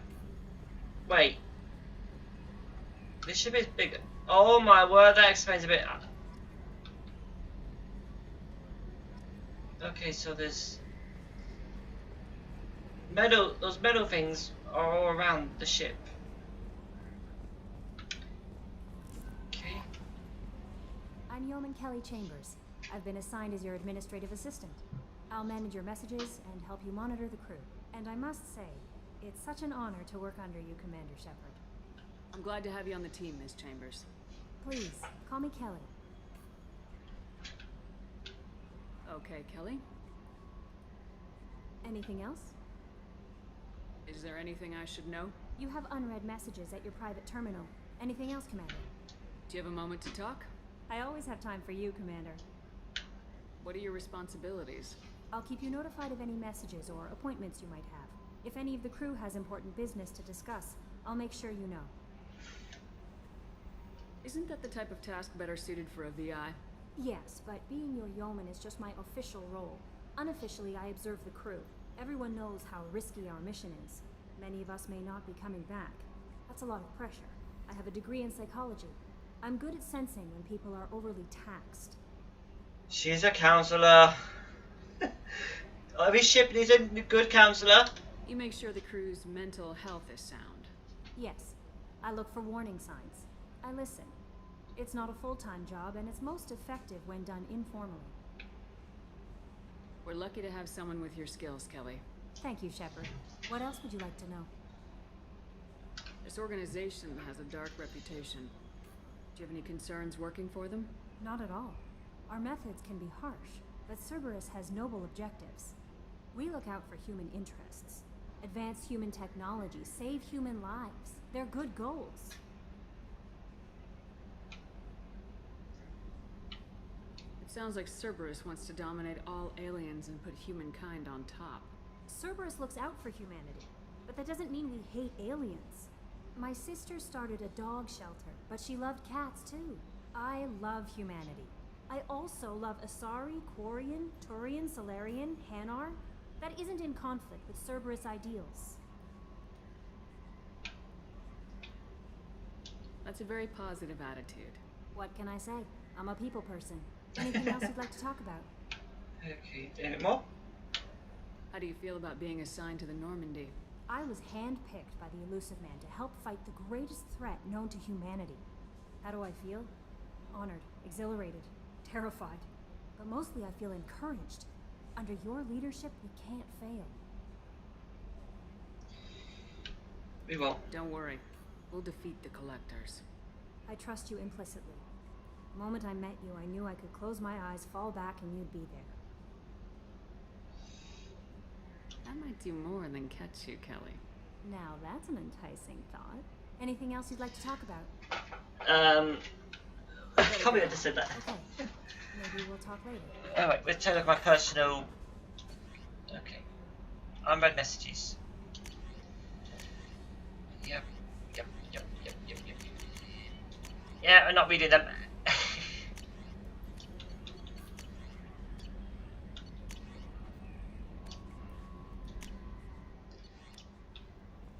Wait. This ship is bigger. Oh my word, that explains a bit. Okay, so there's metal. Those metal things are all around the ship. Okay. I'm Yeoman Kelly Chambers. I've been assigned as your administrative assistant. I'll manage your messages and help you monitor the crew. And I must say, it's such an honor to work under you, Commander Shepard. I'm glad to have you on the team, Ms. Chambers. Please, call me Kelly. Okay, Kelly. Anything else? Is there anything I should know? You have unread messages at your private terminal. Anything else, Commander? Do you have a moment to talk? I always have time for you, Commander. What are your responsibilities? I'll keep you notified of any messages or appointments you might have. If any of the crew has important business to discuss, I'll make sure you know. Isn't that the type of task better suited for a VI? Yes, but being your yeoman is just my official role. Unofficially, I observe the crew. Everyone knows how risky our mission is. Many of us may not be coming back. That's a lot of pressure. I have a degree in psychology. I'm good at sensing when people are overly taxed. She's a counselor. Every ship needs a good counselor. You make sure the crew's mental health is sound. Yes. I look for warning signs. I listen. It's not a full-time job, and it's most effective when done informally. We're lucky to have someone with your skills, Kelly. Thank you, Shepard. What else would you like to know? This organization has a dark reputation. Do you have any concerns working for them? Not at all. Our methods can be harsh, but Cerberus has noble objectives. We look out for human interests. Advance human technology, save human lives. They're good goals. It sounds like Cerberus wants to dominate all aliens and put humankind on top. Cerberus looks out for humanity, but that doesn't mean we hate aliens. My sister started a dog shelter, but she loved cats too. I love humanity. I also love Asari, Quarian, Turian, Solarian, Hanar. That isn't in conflict with Cerberus ideals. That's a very positive attitude. What can I say? I'm a people person. Anything else you'd like to talk about? Okay, any more? How do you feel about being assigned to the Normandy? I was handpicked by the elusive man to help fight the greatest threat known to humanity. How do I feel? Honored, exhilarated, terrified. But mostly I feel encouraged. Under your leadership, we can't fail. We won't. Don't worry. We'll defeat the Collectors. I trust you implicitly. The moment I met you, I knew I could close my eyes, fall back, and you'd be there. That might do more than catch you, Kelly. Now that's an enticing thought. Anything else you'd like to talk about? I can't believe I just said that. Okay. Maybe we'll talk later. Alright, let's take a look at my personal... Okay. Unread messages. Yep. Yeah, I'm not reading them.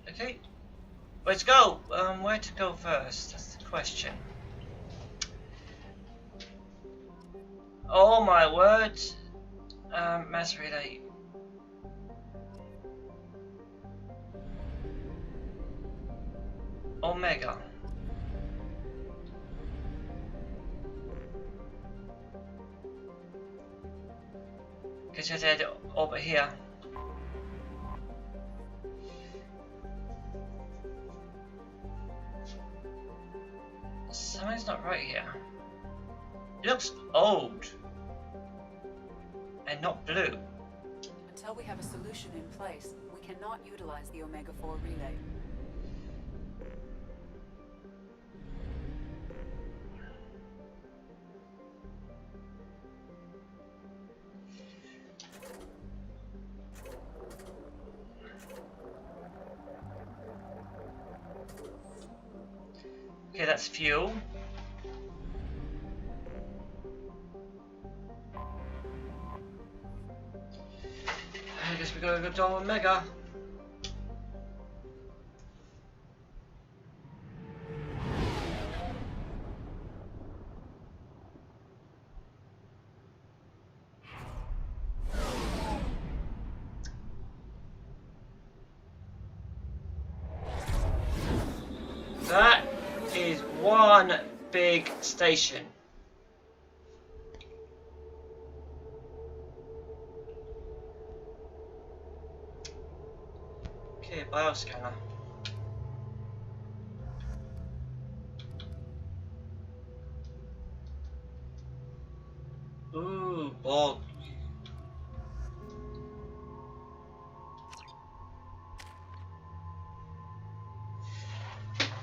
Okay. Let's go. Where to go first? That's the question. Oh my word. Mass relay. Omega. Because you're dead over here. Something's not right here. It looks old. And not blue. Until we have a solution in place, we cannot utilize the Omega-4 relay. Okay, that's fuel. I guess we gotta go to Omega. That is one big station. Okay, bioscanner. Ooh, bog.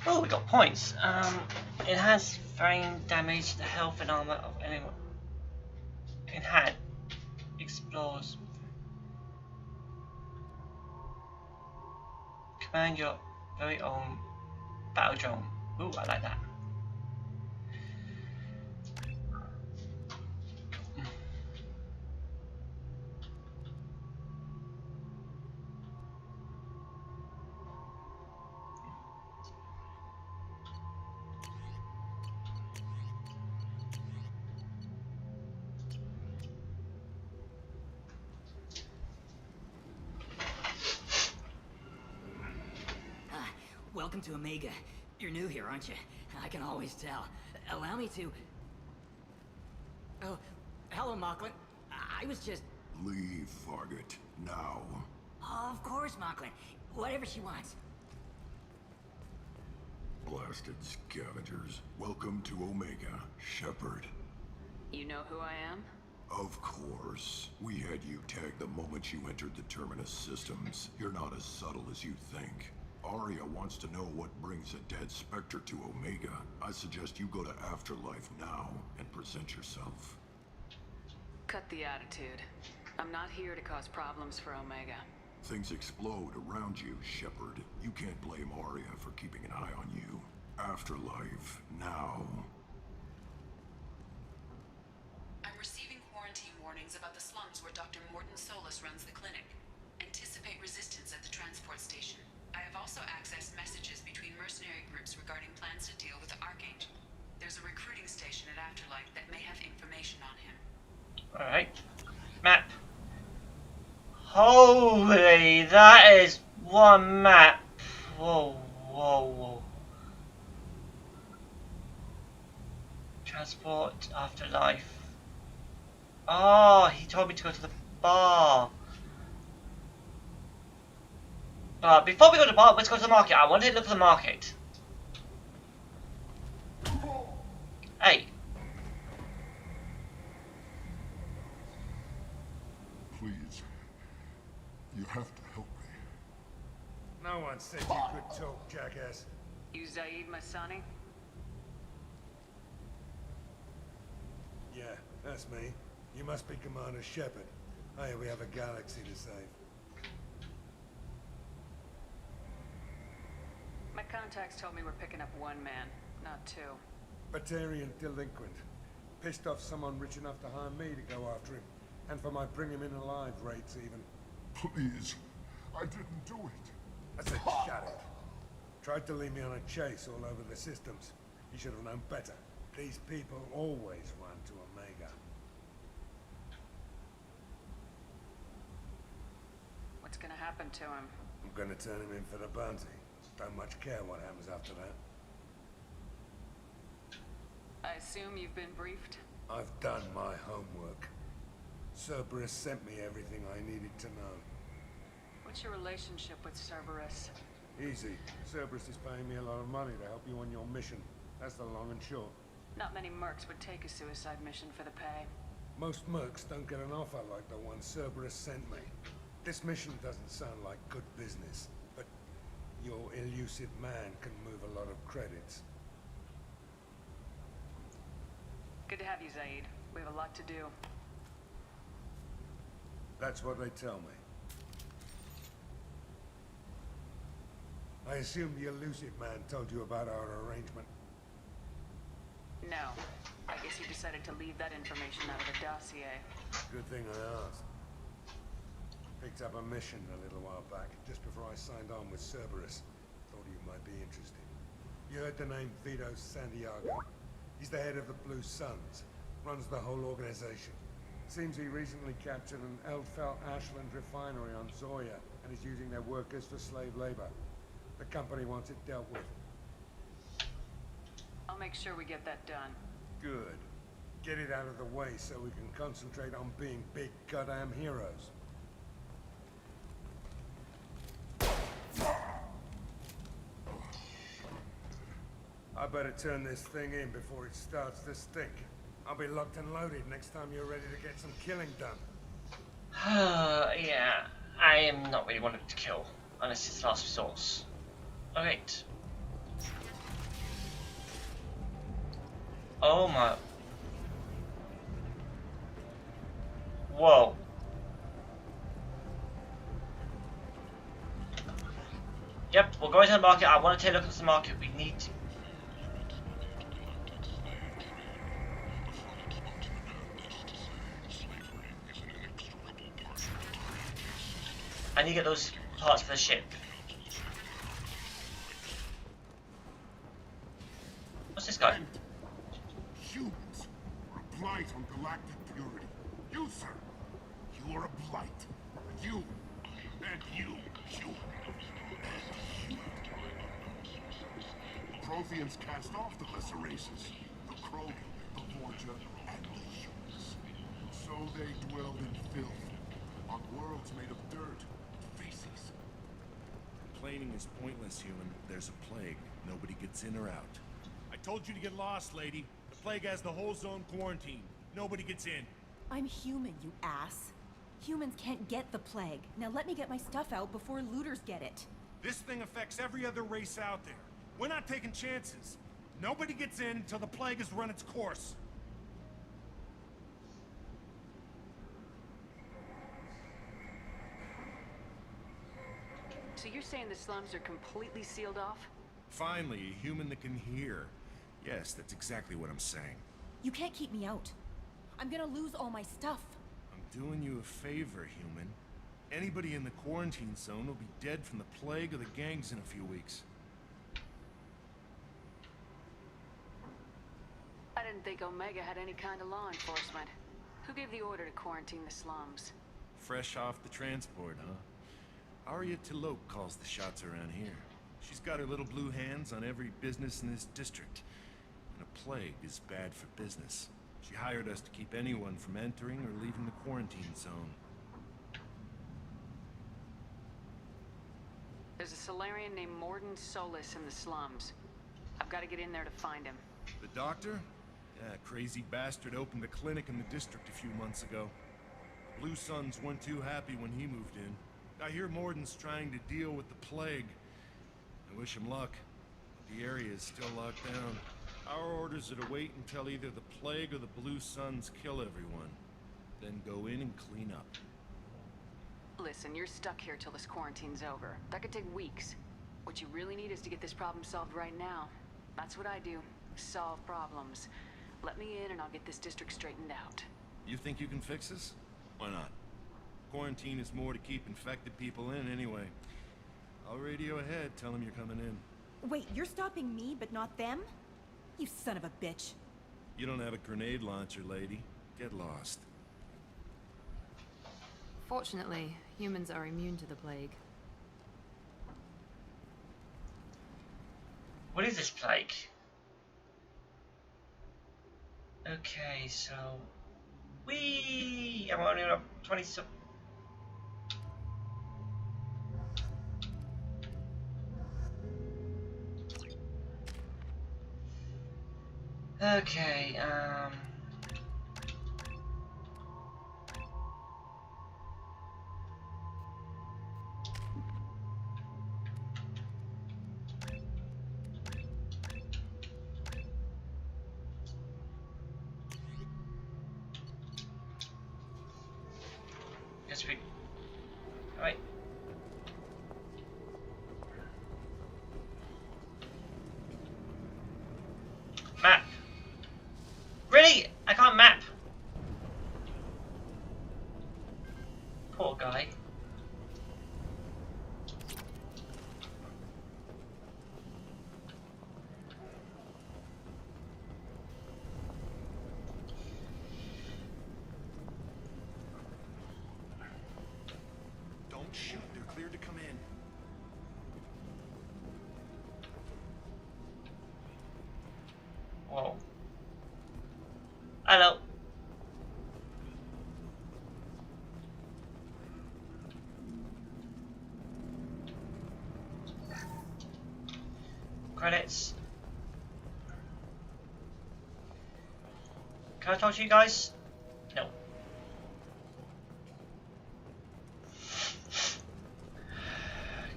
Oh, we got points. Enhanced frame damage to the health and armor of anyone. Enhance. Explores. Command your very own battle drone. Ooh, I like that. Welcome to Omega. You're new here, aren't you? I can always tell. Allow me to... Oh, hello, Mocklin. I was just... Leave, Fargate. Now. Of course, Mocklin. Whatever she wants. Blasted scavengers. Welcome to Omega, Shepard. You know who I am? Of course. We had you tagged the moment you entered the Terminus systems. You're not as subtle as you think. Arya wants to know what brings a dead Spectre to Omega. I suggest you go to Afterlife now and present yourself. Cut the attitude. I'm not here to cause problems for Omega. Things explode around you, Shepard. You can't blame Arya for keeping an eye on you. Afterlife, now. I'm receiving quarantine warnings about the slums where Dr. Morton Solus runs the clinic. Anticipate resistance at the transport station. I have also accessed messages between mercenary groups regarding plans to deal with the Archangel. There's a recruiting station at Afterlife that may have information on him. Alright. Map. Holy, that is one map. Whoa, whoa, whoa. Transport, Afterlife. Oh, he told me to go to the bar. But before we go to the bar, let's go to the market. I wanted to look for the market. Hey. Please. You have to help me. No one said you could talk, jackass. You Zaid Masani? Yeah, that's me. You must be Commander Shepard. Hey, we have a galaxy to save. My contacts told me we're picking up one man, not two. Batarian delinquent. Pissed off someone rich enough to hire me to go after him. And for my bring him in alive rates even. Please, I didn't do it. I said shut it. Tried to lead me on a chase all over the systems. You should have known better. These people always run to Omega. What's gonna happen to him? I'm gonna turn him in for the bounty. Don't much care what happens after that. I assume you've been briefed? I've done my homework. Cerberus sent me everything I needed to know. What's your relationship with Cerberus? Easy. Cerberus is paying me a lot of money to help you on your mission. That's the long and short. Not many mercs would take a suicide mission for the pay. Most mercs don't get an offer like the one Cerberus sent me. This mission doesn't sound like good business, but your elusive man can move a lot of credits. Good to have you, Zaid. We have a lot to do. That's what they tell me. I assume the elusive man told you about our arrangement. No. I guess he decided to leave that information out of the dossier. Good thing I asked. Picked up a mission a little while back, just before I signed on with Cerberus. Thought you might be interested. You heard the name Vito Santiago? He's the head of the Blue Suns. Runs the whole organization. Seems he recently captured an Eldfell Ashland refinery on Zoya and is using their workers for slave labor. The company wants it dealt with. I'll make sure we get that done. Good. Get it out of the way so we can concentrate on being big goddamn heroes. I better turn this thing in before it starts to stink. I'll be locked and loaded next time you're ready to get some killing done. Yeah, I am not really wanting to kill, unless it's last resource. Alright. Oh my. Whoa. Yep, we're going to the market. I want to take a look at the market. We need to. I need to get those parts for the ship. What's this guy? Humans are a blight on galactic purity. You, sir, you are a blight. You, and you, human, and human. Protheans cast off the lesser races, the Krogan, the Borgia, and the humans. So they dwelled in filth, on worlds made of dirt, feces. Complaining is pointless, human. There's a plague. Nobody gets in or out. I told you to get lost, lady. The plague has the whole zone quarantined. Nobody gets in. I'm human, you ass. Humans can't get the plague. Now let me get my stuff out before looters get it. This thing affects every other race out there. We're not taking chances. Nobody gets in until the plague has run its course. So you're saying the slums are completely sealed off? Finally, a human that can hear. Yes, that's exactly what I'm saying. You can't keep me out. I'm gonna lose all my stuff. I'm doing you a favor, human. Anybody in the quarantine zone will be dead from the plague or the gangs in a few weeks. I didn't think Omega had any kind of law enforcement. Who gave the order to quarantine the slums? Fresh off the transport, huh? Arya Tilok calls the shots around here. She's got her little blue hands on every business in this district. And a plague is bad for business. She hired us to keep anyone from entering or leaving the quarantine zone. There's a Solarian named Morden Solis in the slums. I've got to get in there to find him. The doctor? Yeah, crazy bastard opened a clinic in the district a few months ago. Blue Suns weren't too happy when he moved in. I hear Morden's trying to deal with the plague. I wish him luck. The area is still locked down. Our orders are to wait until either the plague or the Blue Suns kill everyone. Then go in and clean up. Listen, you're stuck here till this quarantine's over. That could take weeks. What you really need is to get this problem solved right now. That's what I do. Solve problems. Let me in and I'll get this district straightened out. You think you can fix this? Why not? Quarantine is more to keep infected people in anyway. I'll radio ahead, tell them you're coming in. Wait, you're stopping me, but not them? You son of a bitch. You don't have a grenade launcher, lady. Get lost. Fortunately, humans are immune to the plague. What is this plague? Okay, so I'm only on 20 sub. Okay, guess we. Alright. Map. Really? I can't map. Poor guy. Don't shoot, they're cleared to come in. Whoa. Hello. Credits. Can I talk to you guys? No.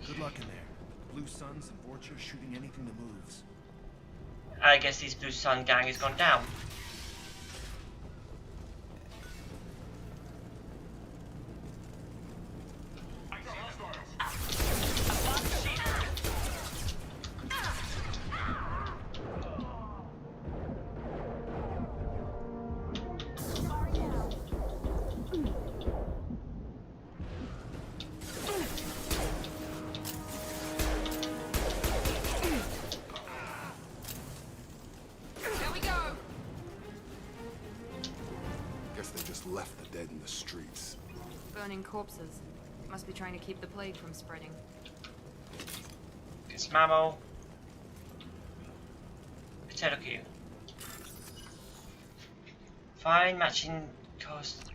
Good luck in there. Blue Suns and Vorcha shooting anything that moves. I guess this Blue Sun gang has gone down. Left the dead in the streets. Burning corpses. Must be trying to keep the plague from spreading. It's Mamo. Potato cube. Find matching cost.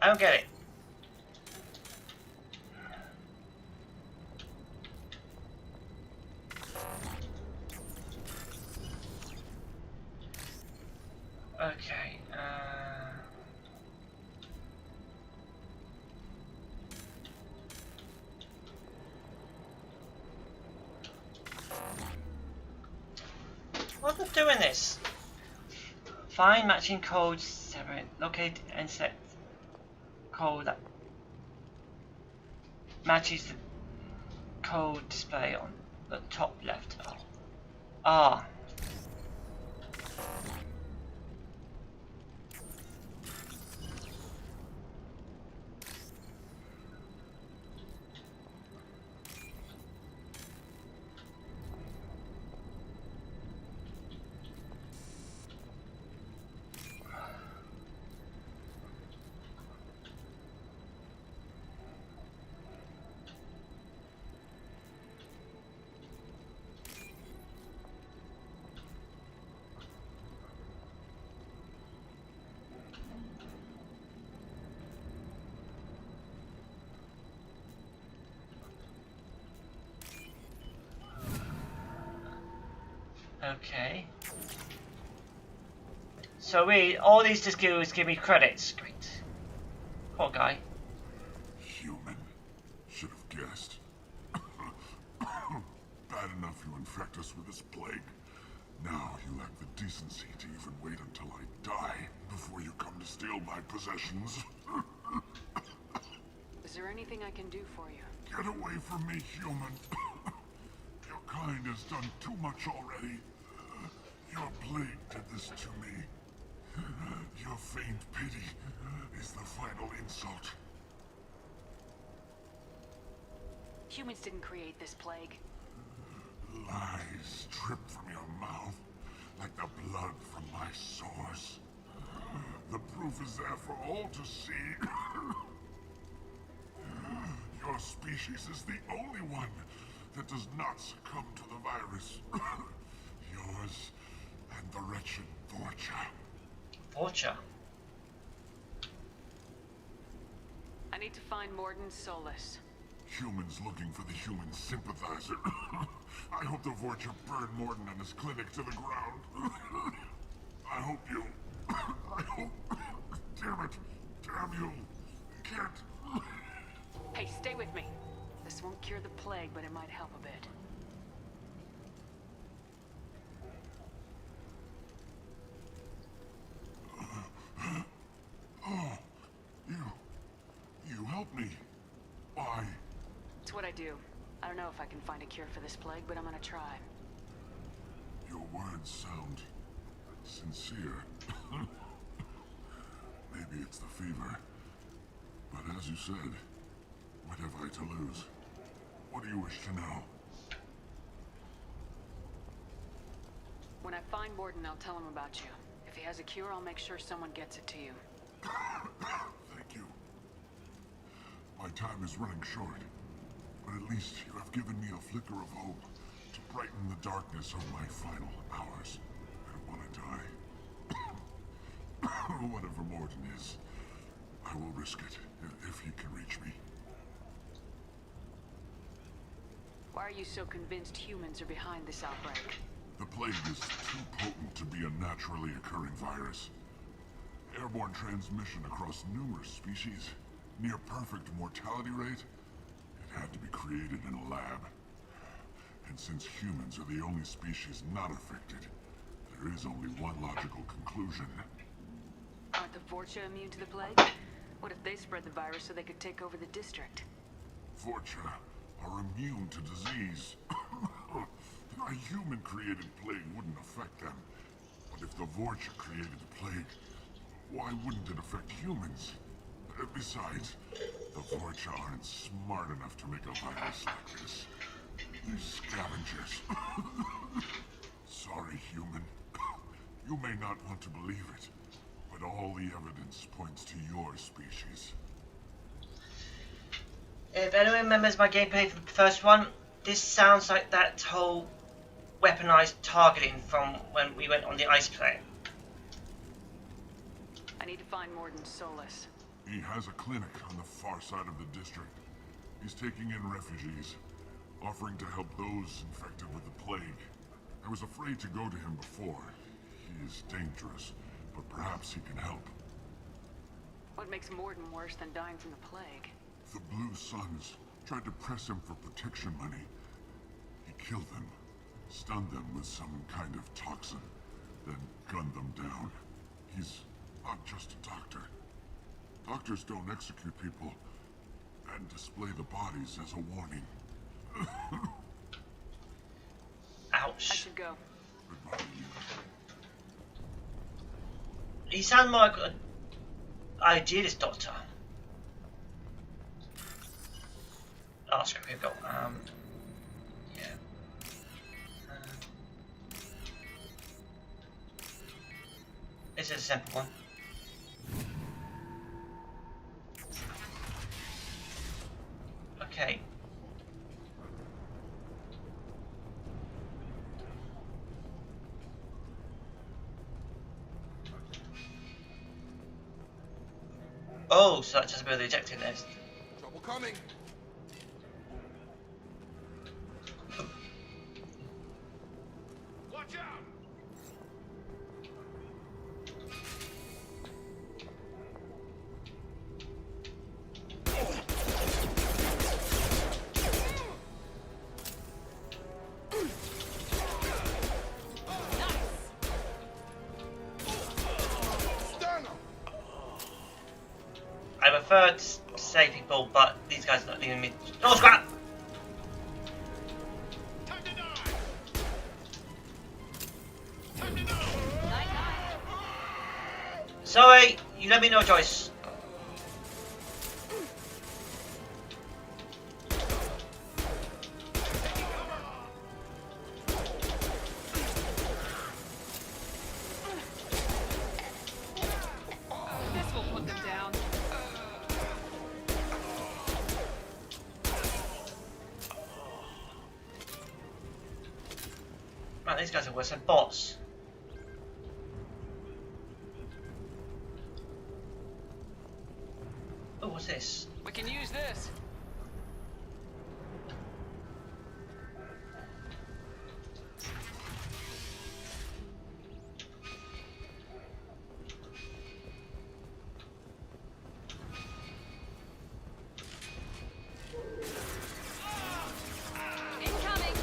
I don't get it. Okay. What's it doing this? Find matching codes separate. Locate and set code that matches the code display on the top left. Oh. Ah. Okay. So all these skills give me credits. Great. Poor guy. Human. Should have guessed. Bad enough you infect us with this plague. Now you lack the decency to even wait until I die before you come to steal my possessions. Is there anything I can do for you? Get away from me, human. Your kind has done too much already. Your plague did this to me. Your faint pity is the final insult. Humans didn't create this plague. Lies drip from your mouth like the blood from my sores. The proof is there for all to see. Your species is the only one that does not succumb to the virus. Yours and the wretched Vorcha. Vorcha? I need to find Morden Solus. Humans looking for the human sympathizer. I hope the Vorcha burned Morden and his clinic to the ground. I hope you... I hope... Damn it. Damn you. Can't... Hey, stay with me. This won't cure the plague, but it might help a bit. Oh, you helped me. Why? It's what I do. I don't know if I can find a cure for this plague, but I'm gonna try. Your words sound sincere. Maybe it's the fever. But as you said, what have I to lose? What do you wish to know? When I find Morden, I'll tell him about you. If he has a cure, I'll make sure someone gets it to you. Thank you. My time is running short, but at least you have given me a flicker of hope to brighten the darkness of my final hours. I don't want to die. Whatever Morden is, I will risk it if he can reach me. Why are you so convinced humans are behind this outbreak? The plague is too potent to be a naturally occurring virus. Airborne transmission across numerous species, near perfect mortality rate. It had to be created in a lab. And since humans are the only species not affected, there is only one logical conclusion. Aren't the Vorcha immune to the plague? What if they spread the virus so they could take over the district? Vorcha are immune to disease. A human-created plague wouldn't affect them. But if the Vorcha created the plague, why wouldn't it affect humans? Besides, the Vorcha aren't smart enough to make a virus like this. They're scavengers. Sorry, human. You may not want to believe it, but all the evidence points to your species. If anyone remembers my gameplay from the first one, this sounds like that whole weaponized targeting from when we went on the ice planet. I need to find Morden Solus. He has a clinic on the far side of the district. He's taking in refugees, offering to help those infected with the plague. I was afraid to go to him before. He is dangerous, but perhaps he can help. What makes Morden worse than dying from the plague? The Blue Suns tried to press him for protection money. He killed them, stunned them with some kind of toxin, then gunned them down. He's not just a doctor. Doctors don't execute people and display the bodies as a warning. Ouch. I should go. Goodbye. He sounds more like an idealist doctor. Oh, screw, here we go. Yeah. This is a simple one. Okay. Oh, so that's just about the ejecting list. Trouble coming. Watch Watch out! I prefer to save people, but these guys are not leaving me. Oh, scrap! Sorry, you let me know, Joyce. This will put them down. Man, these guys are worse than bots. Oh, what's this? We can use this. Incoming.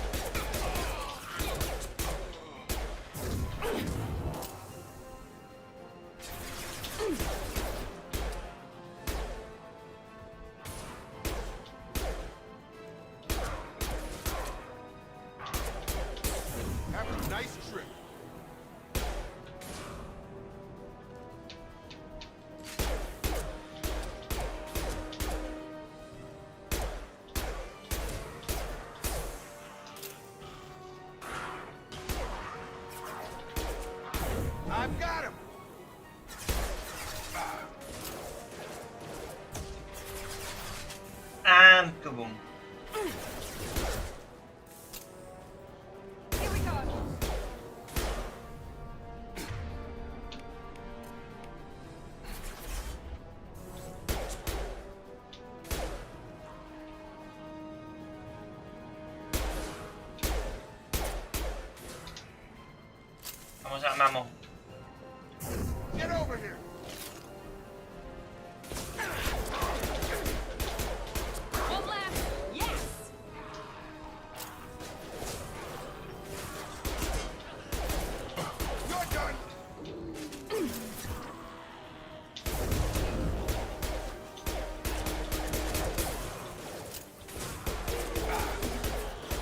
Have a nice trip. I've got him. And kaboom. Here we go. Almost out of ammo. Get over here. One left. Yes. You're done.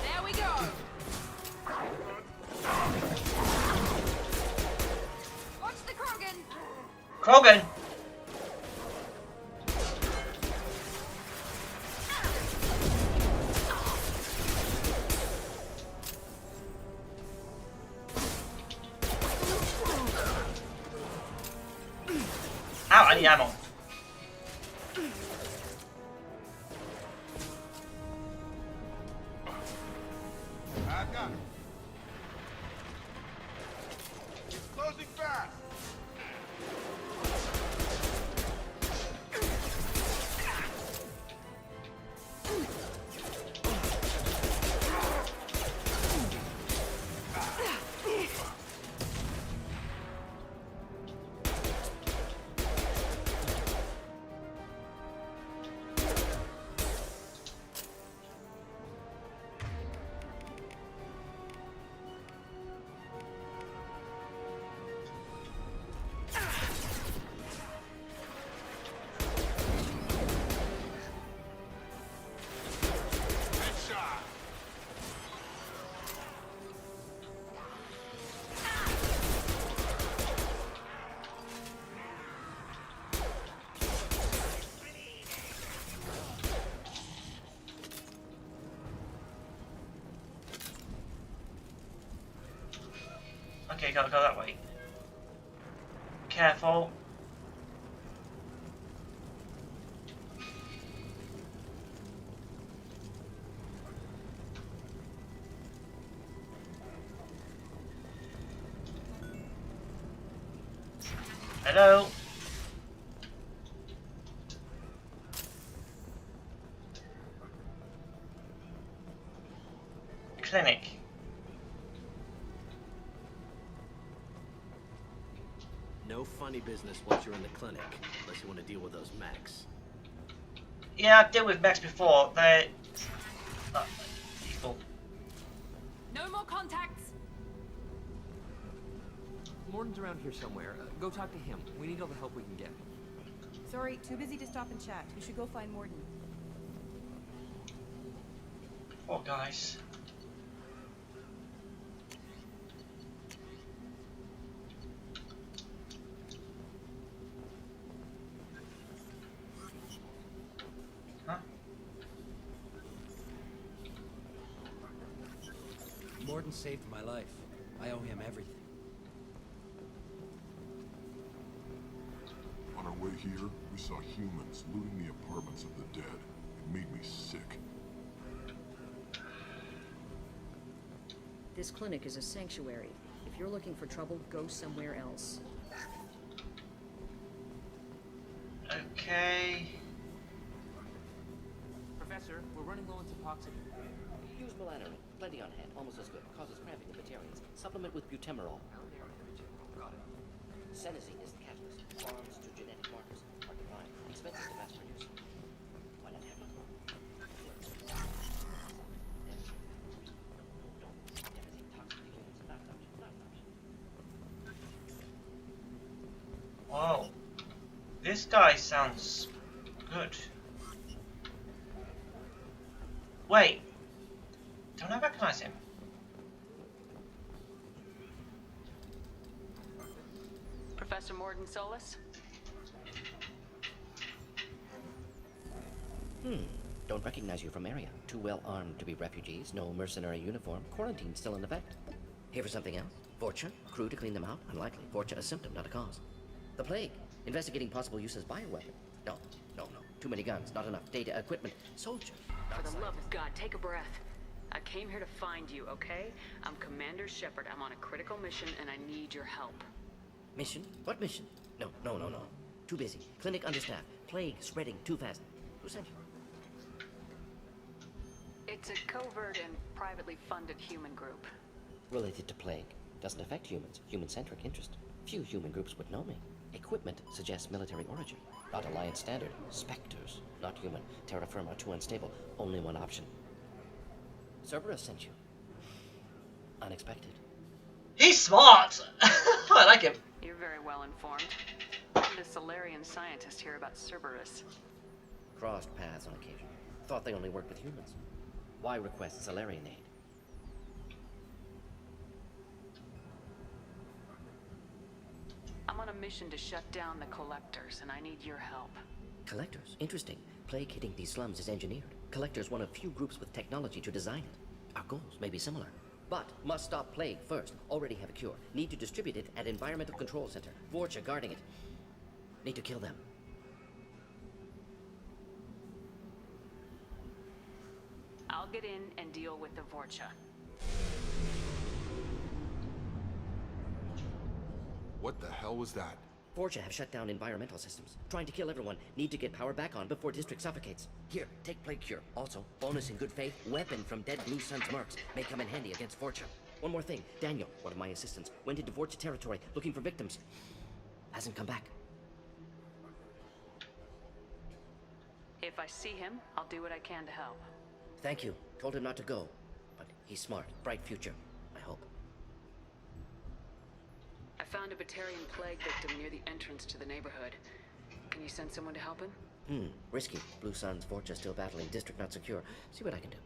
There we go. Watch the Krogan. Krogan! Ow, I need ammo. I've got him. It's closing fast. Headshot. Okay, gotta go that way. Careful. Hello? Clinic. no funny business once you're in the clinic, unless you want to deal with those mechs. Yeah, I've dealt with mechs before. They're evil. No more contacts! Morton's around here somewhere. Go talk to him. We need all the help we can get. Sorry, too busy to stop and chat. You should go find Morton. Poor guys. Huh? Morton saved my life. I owe him everything. On our way here, we saw humans looting the apartments of the dead. It made me sick. This clinic is a sanctuary. If you're looking for trouble, go somewhere else. Okay. Professor, we're running low on toxicity. Use melanorin. Plenty on hand. Almost as good. Causes cramping in bacterians. Supplement with butemerol. Got it. Senescine is the catalyst. Bonds to genetic markers are combined. Expensive to mass produce. Why not have it? Everything toxic to humans. Not an option. Not an option. Wow. This guy sounds good. Wait. Don't I recognize him? Professor Morton Solus? Don't recognize you from area. Too well armed to be refugees. No mercenary uniform. Quarantine still in effect. Here for something else? Vorcha? Crew to clean them out? Unlikely. Vorcha a symptom, not a cause. The plague. Investigating possible use as bioweapon. No. Too many guns. Not enough data, equipment. Soldier. For the love of God, take a breath. I came here to find you, okay? I'm Commander Shepard. I'm on a critical mission and I need your help. Mission? What mission? No. Too busy. Clinic understaffed. Plague spreading too fast. Who sent you? It's a covert and privately funded human group. Related to plague. Doesn't affect humans. Human-centric interest. Few human groups would know me. Equipment suggests military origin. Not Alliance standard. Spectres. Not human. Terra firma too unstable. Only one option. Cerberus sent you. Unexpected. He's smart! I like him. You're very well informed. I'm the Solarian scientist here about Cerberus. Crossed paths on occasion. Thought they only worked with humans. Why request Solarian aid? I'm on a mission to shut down the Collectors, and I need your help. Collectors? Interesting. Plague hitting these slums is engineered. Collectors one of few groups with technology to design it. Our goals may be similar. But must stop plague first. Already have a cure. Need to distribute it at Environmental Control Center. Vorcha guarding it. Need to kill them. I'll get in and deal with the Vorcha. What the hell was that? Vorcha have shut down environmental systems. Trying to kill everyone. Need to get power back on before district suffocates. Here, take plague cure. Also, bonus in good faith, weapon from dead Blue Sun's mercs. May come in handy against Vorcha. One more thing. Daniel, one of my assistants, went into Vorcha territory looking for victims. Hasn't come back. If I see him, I'll do what I can to help. Thank you. Told him not to go. But he's smart. Bright future. I hope. I found a Batarian plague victim near the entrance to the neighborhood. Can you send someone to help him? Risky. Blue Sun's Vorcha still battling. District not secure. See what I can do.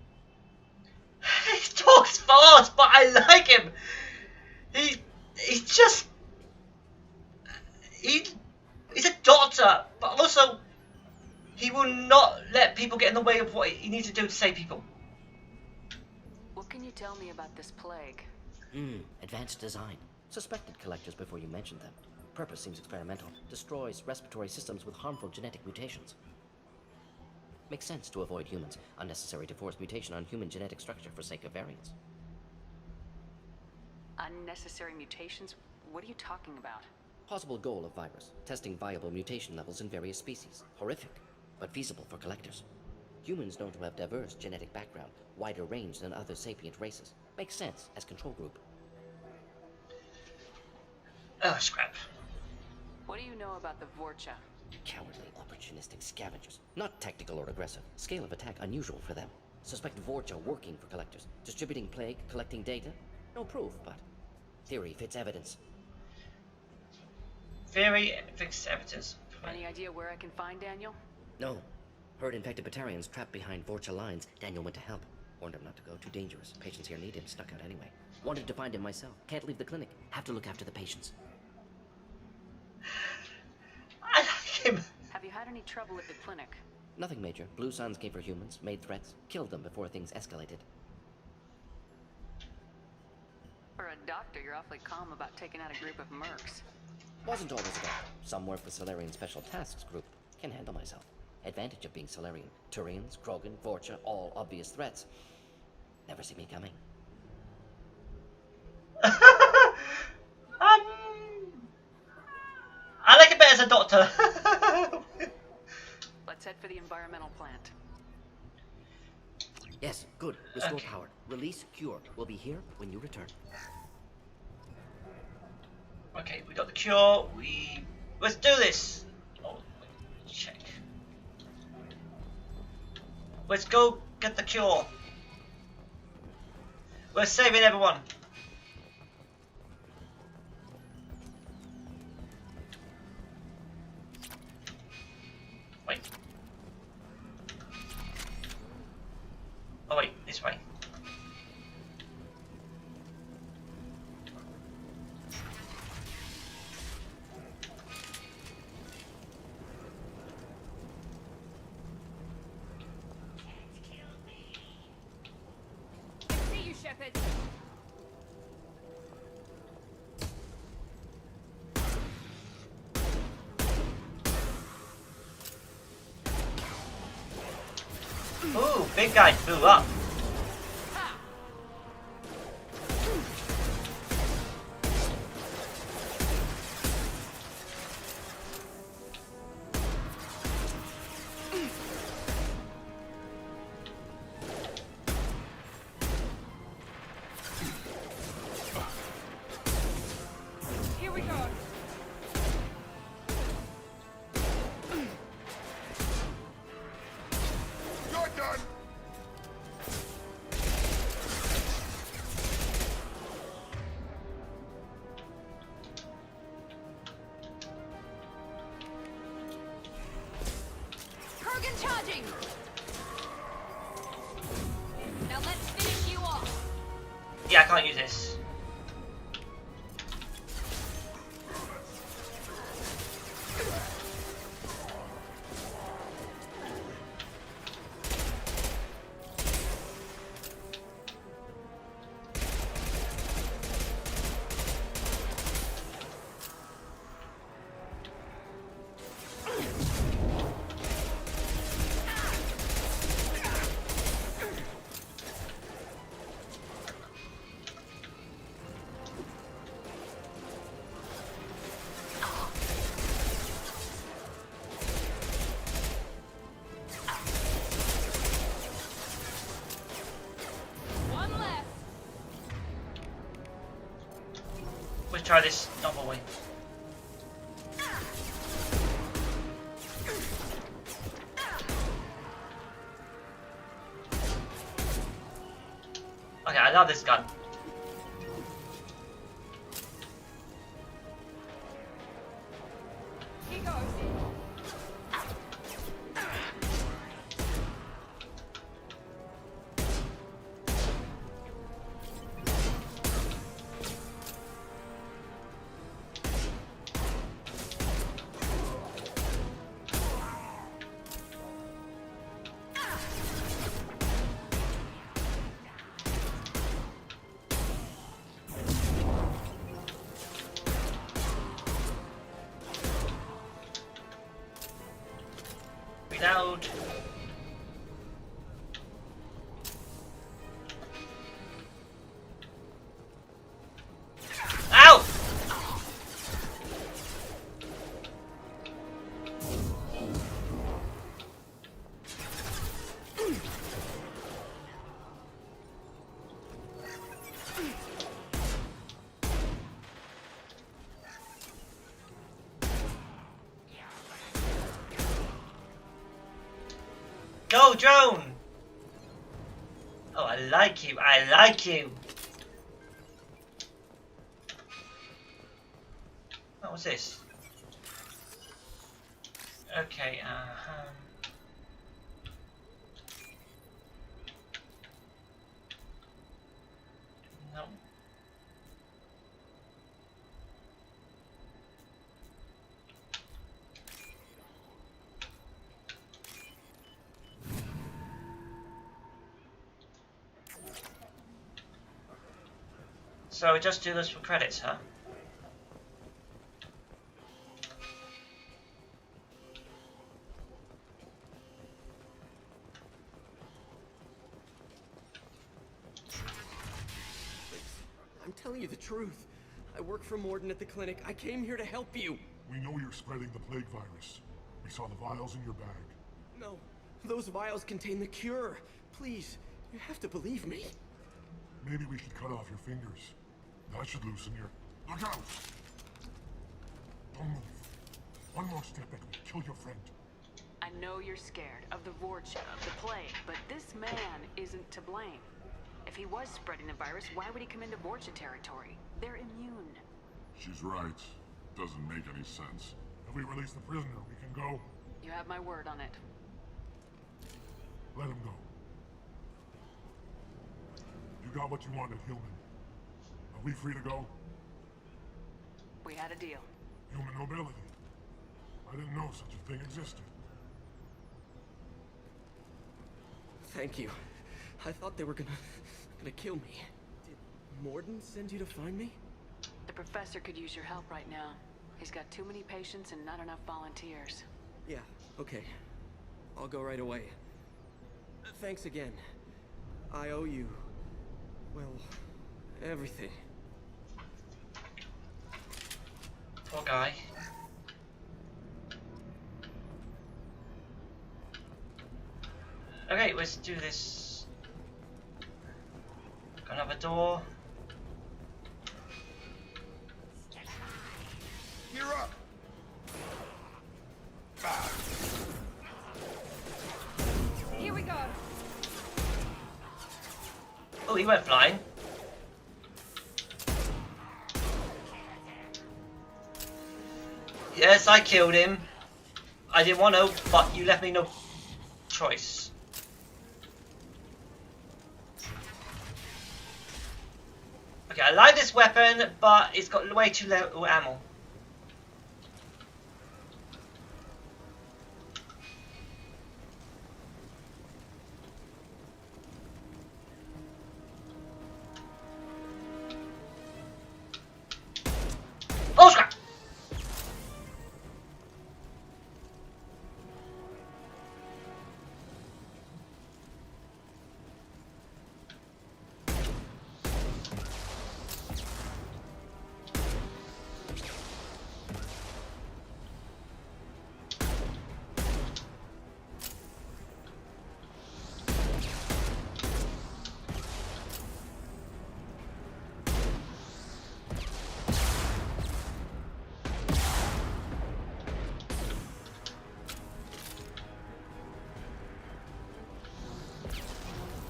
He talks fast, but I like him. He's just... He's a doctor, but also he will not let people get in the way of what he needs to do to save people. What can you tell me about this plague? Advanced design. Suspected collectors before you mentioned them. Purpose seems experimental. Destroys respiratory systems with harmful genetic mutations. Makes sense to avoid humans. Unnecessary to force mutation on human genetic structure for sake of variance. Unnecessary mutations? What are you talking about? Possible goal of virus. Testing viable mutation levels in various species. Horrific, but feasible for collectors. Humans known to have diverse genetic background, wider range than other sapient races. Makes sense as control group. Oh, scrap. What do you know about the Vorcha? Cowardly, opportunistic scavengers. Not tactical or aggressive. Scale of attack unusual for them. Suspect Vorcha working for collectors. Distributing plague, collecting data. No proof, but theory fits evidence. Theory fits evidence. Any idea where I can find Daniel? No. Heard infected Batarians trapped behind Vorcha lines. Daniel went to help. Warned him not to go. Too dangerous. Patients here need him. Stuck out anyway. Wanted to find him myself. Can't leave the clinic. Have to look after the patients. I like him. Have you had any trouble at the clinic? Nothing major. Blue Suns came for humans, made threats, killed them before things escalated. For a doctor, you're awfully calm about taking out a group of mercs. Wasn't always a doctor. Some work for Solarian Special Tasks Group. Can handle myself. Advantage of being Solarian. Turians, Krogan, Vorcha, all obvious threats. Never see me coming. I like it better as a doctor. Let's head for the environmental plant. Yes, good. Restore Okay. power. Release cure. We'll be here when you return. Okay, we got the cure. Let's do this. Oh, check. Let's go get the cure. We're saving everyone. Wait. Oh wait, this way. See you, Shepard. Ooh, big guy blew up. Here we go. You're done! Kurgan charging. Now let's finish you off. Yeah, I can't use this. One left. Let's try this normal way. Okay, I love this gun. Here goes. Go, drone! Oh, I like you. I like you. What was this? Okay, no. So we just do this for credits, huh? I'm telling you the truth. I work for Morden at the clinic. I came here to help you. We know you're spreading the plague virus. We saw the vials in your bag. No, those vials contain the cure. Please, you have to believe me. Maybe we should cut off your fingers. That should loosen your... Look out! Don't move. One more step and we'll kill your friend. I know you're scared of the Vorcha, of the plague, but this man isn't to blame. If he was spreading the virus, why would he come into Vorcha territory? They're immune. She's right. Doesn't make any sense. If we release the prisoner, we can go. You have my word on it. Let him go. You got what you wanted, Hillman. Are we free to go? We had a deal. Human nobility. I didn't know such a thing existed. Thank you. I thought they were gonna kill me. Did Morden send you to find me? The professor could use your help right now. He's got too many patients and not enough volunteers. Yeah, okay. I'll go right away. Thanks again. I owe you, well, everything. Poor guy. Okay, let's do this. Got another door. You're up! Here we go. Oh, he went flying. Yes, I killed him. I didn't want to, but you left me no choice. Okay, I like this weapon, but it's got way too little ammo. Oh, scrap!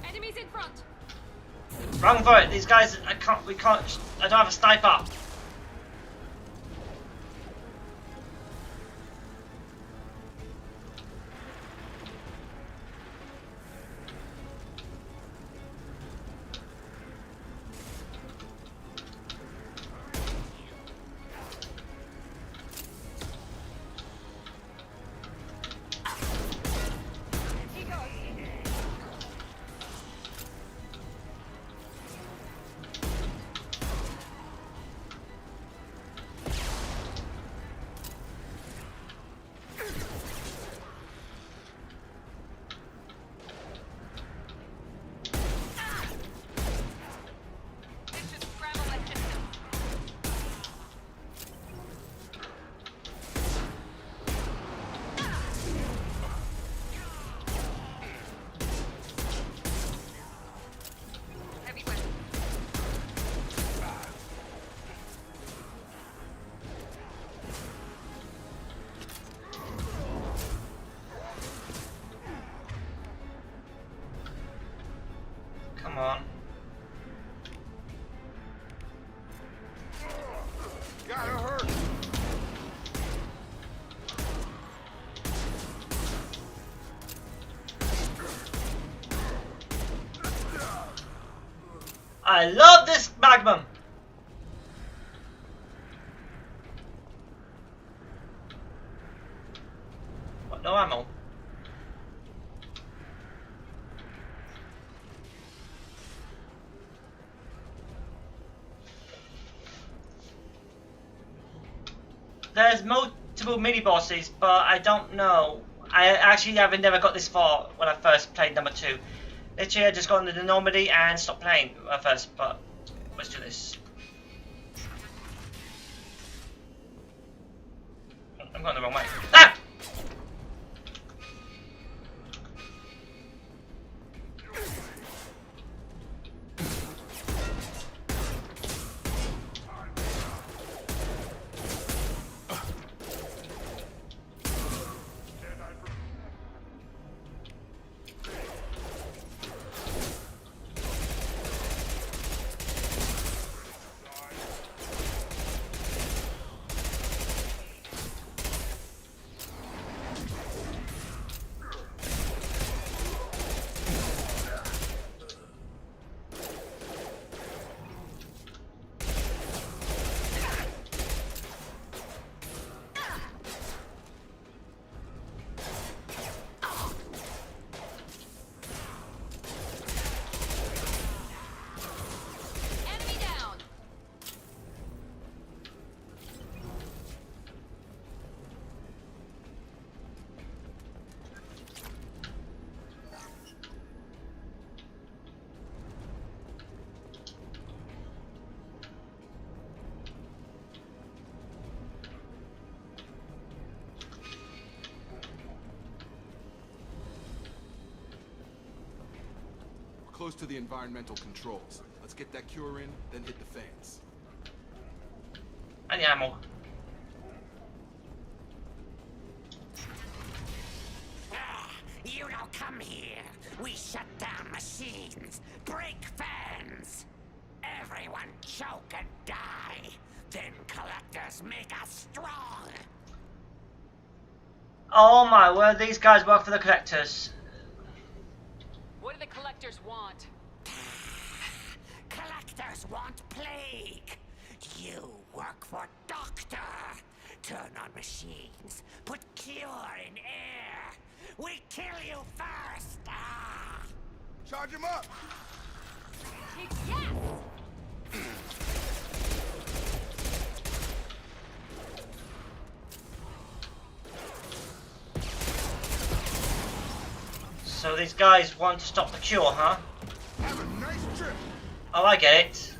Enemies in front. Wrong for it. These guys, we can't. I don't have a sniper. He goes. I love this magnum. What, no ammo? There's multiple mini bosses, but I don't know. I actually haven't never got this far when I first played number 2. Literally, I just got into the Normandy and stopped playing at first, but let's do this. I'm going the wrong way. Ah! Close to the environmental controls. Let's get that cure in, then hit the fans. Andiamo. You don't come here. We shut down machines, break fans. Everyone choke and die. Then collectors make us strong. Oh my word, these guys work for the collectors. What do the collectors want? Collectors want plague. You work for Doctor. Turn on machines. Put cure in air. We kill you first. Ah. Charge him up. Yes. So these guys want to stop the cure, huh? Have a nice trip. Oh, I get it.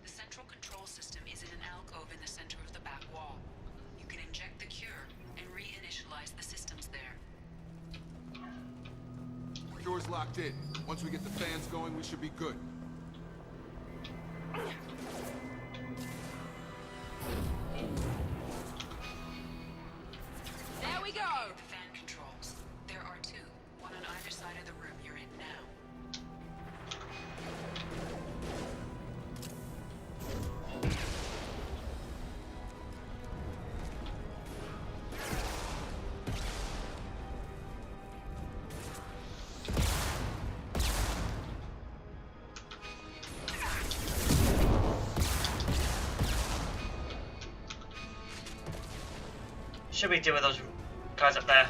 The central control system is in an alcove in the center of the back wall. You can inject the cure and reinitialize the systems there. Cure's locked in. Once we get the fans going, we should be good. There we go! The fan controls. There are two, one on either side of the room you're in now. Should we deal with those guys up there?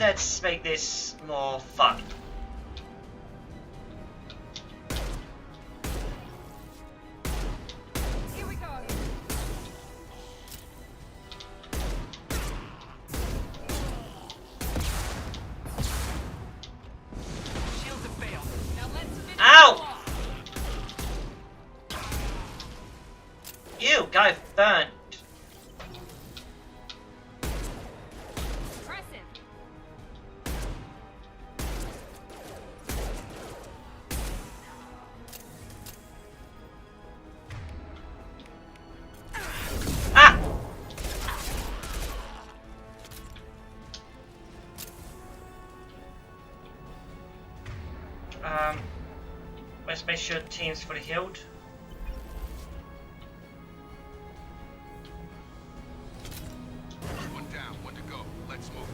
Let's make this more fun. Here we go! Shields have failed. Now let's finish. Ow! You guy burnt. Impressive. Just make sure the team's fully healed. One down, one to go. Let's move.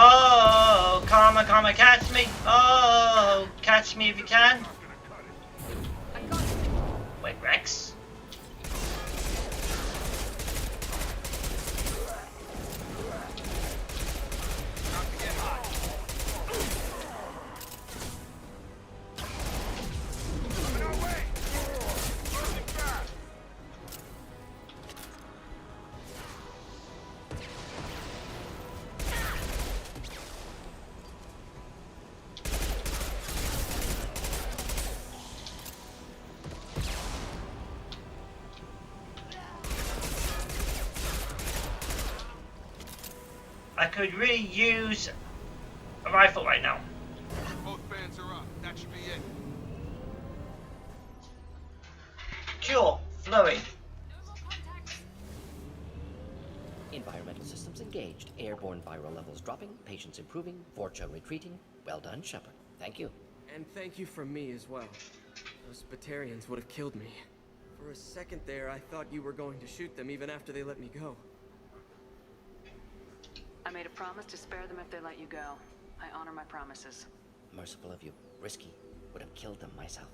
Oh, karma, karma, catch me! Oh, catch me if you can. Wait, Rex? I could really use a rifle right now. Both bands are up. That should be it. Cure, flurry. Environmental systems engaged. Airborne viral levels dropping. Patients improving. Vorcha retreating. Well done, Shepard. Thank you. And thank you from me as well. Those Batarians would have killed me. For a second there, I thought you were going to shoot them even after they let me go. I made a promise to spare them if they let you go. I honor my promises. Merciful of you. Risky. Would have killed them myself.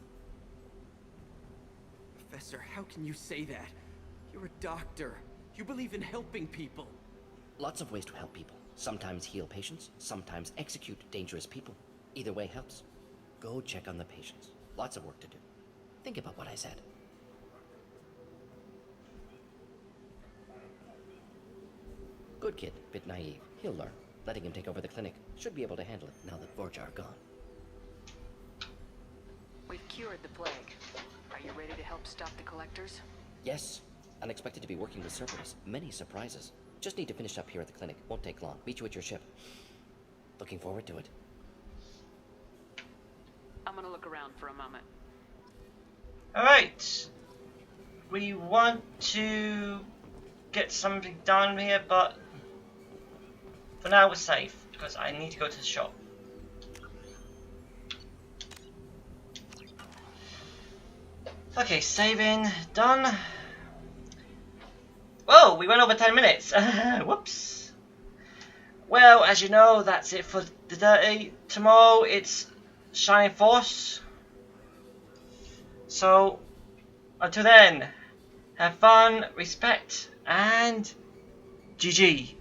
Professor, how can you say that? You're a doctor. You believe in helping people. Lots of ways to help people. Sometimes heal patients, sometimes execute dangerous people. Either way helps. Go check on the patients. Lots of work to do. Think about what I said. Good kid, bit naive. He'll learn. Letting him take over the clinic. Should be able to handle it now that Vorcha are gone. We've cured the plague. Are you ready to help stop the collectors? Yes. Unexpected to be working with Cerberus. Many surprises. Just need to finish up here at the clinic. Won't take long. Meet you at your ship. Looking forward to it. I'm gonna look around for a moment. Alright. We want to get something done here, but for now we're safe, because I need to go to the shop. Okay, saving, done. Whoa, we went over 10 minutes. Whoops. Well, as you know, that's it for the day. Tomorrow it's Shining Force. So, until then, have fun, respect, and GG.